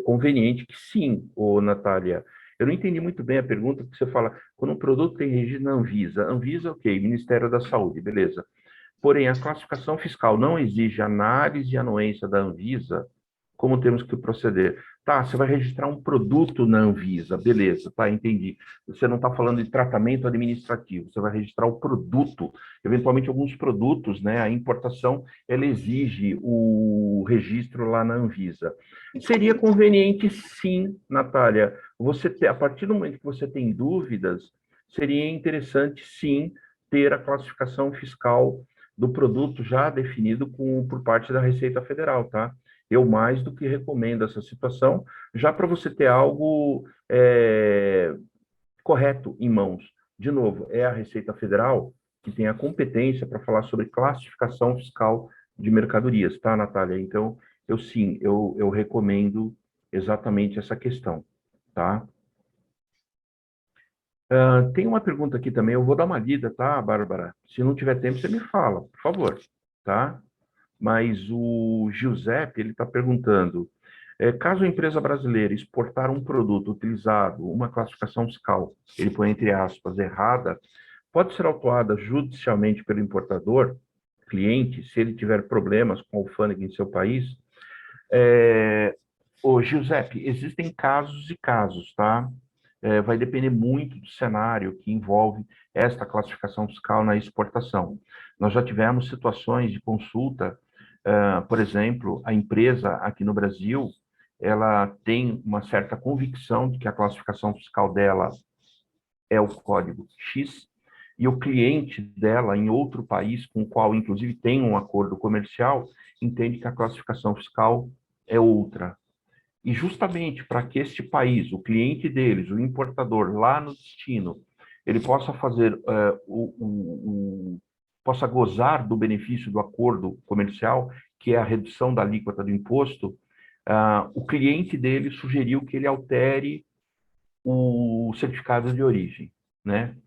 [SPEAKER 3] conveniente que sim, Natália. Eu não entendi muito bem a pergunta, porque você fala, quando um produto tem registro na Anvisa, Anvisa, ok, Ministério da Saúde, beleza. Porém, a classificação fiscal não exige análise e anuência da Anvisa, como temos que proceder? Tá, você vai registrar um produto na Anvisa, beleza, tá, entendi. Você não está falando de tratamento administrativo, você vai registrar o produto. Eventualmente, alguns produtos, né, a importação, ela exige o registro lá na Anvisa. Seria conveniente, sim, Natália. A partir do momento que você tem dúvidas, seria interessante, sim, ter a classificação fiscal do produto já definido por parte da Receita Federal, tá? Eu mais do que recomendo essa situação, já para você ter algo correto em mãos. De novo, é a Receita Federal que tem a competência para falar sobre classificação fiscal de mercadorias, tá, Natália? Então, eu recomendo exatamente essa questão, tá? Tem uma pergunta aqui também, eu vou dar uma lida, tá, Bárbara? Se não tiver tempo, você me fala, por favor, tá? Mas o Giuseppe, ele está perguntando, caso a empresa brasileira exportar um produto utilizado, uma classificação fiscal, ele põe entre aspas, errada, pode ser autuada judicialmente pelo importador, cliente, se ele tiver problemas com a alfândega em seu país? Giuseppe, existem casos e casos, tá? Vai depender muito do cenário que envolve esta classificação fiscal na exportação. Nós já tivemos situações de consulta, por exemplo, a empresa aqui no Brasil, ela tem uma certa convicção de que a classificação fiscal dela é o código X, e o cliente dela, em outro país, com o qual, inclusive, tem um acordo comercial, entende que a classificação fiscal é outra. E justamente para que este país, o cliente deles, o importador, lá no destino, ele possa fazer, possa gozar do benefício do acordo comercial, que é a redução da alíquota do imposto, o cliente dele sugeriu que ele altere o certificado de origem, né?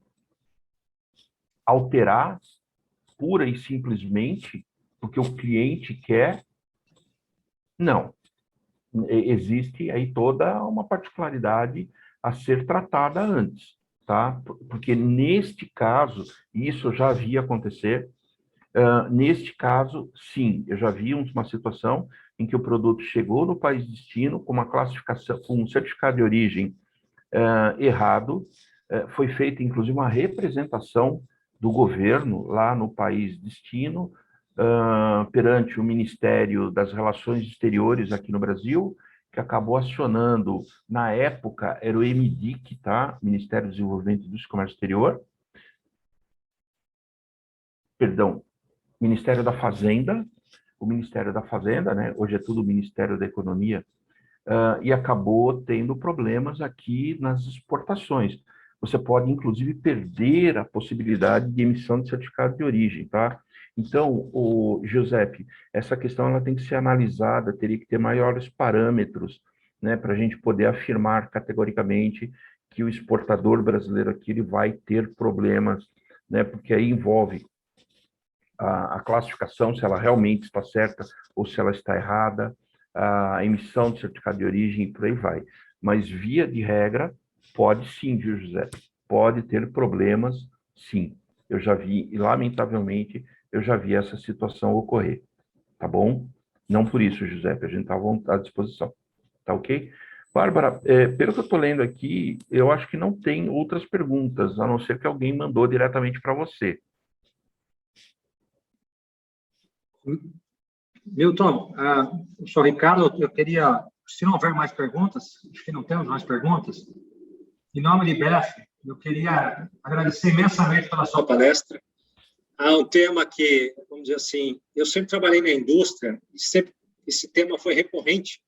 [SPEAKER 3] Alterar pura e simplesmente porque o cliente quer, não. Existe aí toda uma particularidade a ser tratada antes, tá? Porque neste caso, isso já havia acontecer, Neste caso, sim, eu já vi uma situação em que o produto chegou no país de destino com uma classificação, com um certificado de origem errado, foi feita inclusive uma representação do governo lá no país de destino, perante o Ministério das Relações Exteriores aqui no Brasil, que acabou acionando, na época, era o MDIC, tá? Ministério do Desenvolvimento e Comércio Exterior, perdão, Ministério da Fazenda, o Ministério da Fazenda, né? Hoje é tudo o Ministério da Economia, e acabou tendo problemas aqui nas exportações. Você pode, inclusive, perder a possibilidade de emissão de certificado de origem, tá? Então, Giuseppe, essa questão ela tem que ser analisada, teria que ter maiores parâmetros, né, para a gente poder afirmar categoricamente que o exportador brasileiro aqui ele vai ter problemas, né, porque aí envolve a classificação, se ela realmente está certa ou se ela está errada, a emissão de certificado de origem e por aí vai. Mas, via de regra, pode sim, viu, José? Pode ter problemas, sim. Eu já vi, e lamentavelmente, eu já vi essa situação ocorrer, tá bom? Não por isso, José, a gente está à disposição, tá ok? Bárbara, pelo que eu estou lendo aqui, eu acho que não tem outras perguntas, a não ser que alguém mandou diretamente para você.
[SPEAKER 5] Milton, eu sou Ricardo, eu queria, se não houver mais perguntas, acho que não temos mais perguntas, em nome de IBEF, eu queria agradecer imensamente pela sua palestra. Há um tema que, vamos dizer assim, eu sempre trabalhei na indústria e sempre esse tema foi recorrente,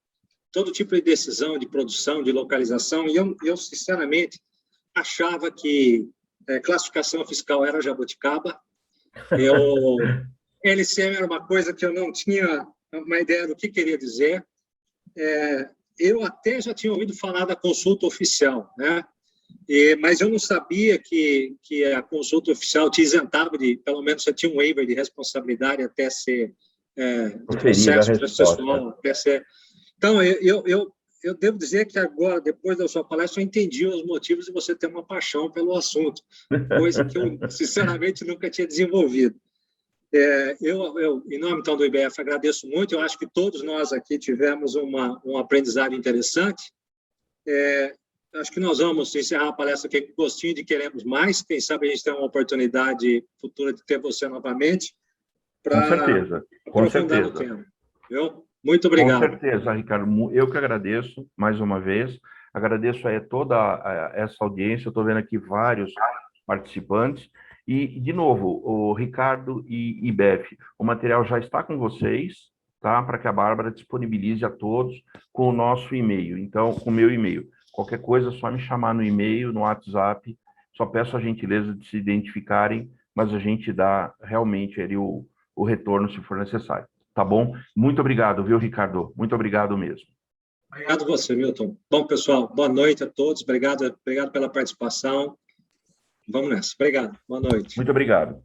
[SPEAKER 5] todo tipo de decisão de produção, de localização, e eu sinceramente, achava que classificação fiscal era jabuticaba, LCM era uma coisa que eu não tinha uma ideia do que queria dizer. Eu até já tinha ouvido falar da consulta oficial, né? Mas eu não sabia que a consulta oficial te isentava de, pelo menos você tinha um waiver de responsabilidade até ser processo processual, até ser... Então, eu devo dizer que agora, depois da sua palestra, eu entendi os motivos de você ter uma paixão pelo assunto, coisa que eu, sinceramente, nunca tinha desenvolvido. Eu, em nome, então, do IBF, agradeço muito. Eu acho que todos nós aqui tivemos um aprendizado interessante. Acho que nós vamos encerrar a palestra aqui com gostinho de queremos mais. Quem sabe a gente tem uma oportunidade futura de ter você novamente para aprofundar no tema. Viu? Muito obrigado.
[SPEAKER 3] Com certeza, Ricardo. Eu que agradeço, mais uma vez. Agradeço aí toda essa audiência. Eu estou vendo aqui vários participantes. E, de novo, o Ricardo e IBEF, o material já está com vocês, tá? Para que a Bárbara disponibilize a todos com o nosso e-mail. Então, com o meu e-mail. Qualquer coisa, é só me chamar no e-mail, no WhatsApp. Só peço a gentileza de se identificarem, mas a gente dá realmente ali o retorno se for necessário. Tá bom? Muito obrigado, viu, Ricardo? Muito obrigado mesmo.
[SPEAKER 5] Obrigado a você, Milton. Bom, pessoal, boa noite a todos. Obrigado pela participação. Vamos nessa. Obrigado. Boa noite.
[SPEAKER 3] Muito obrigado.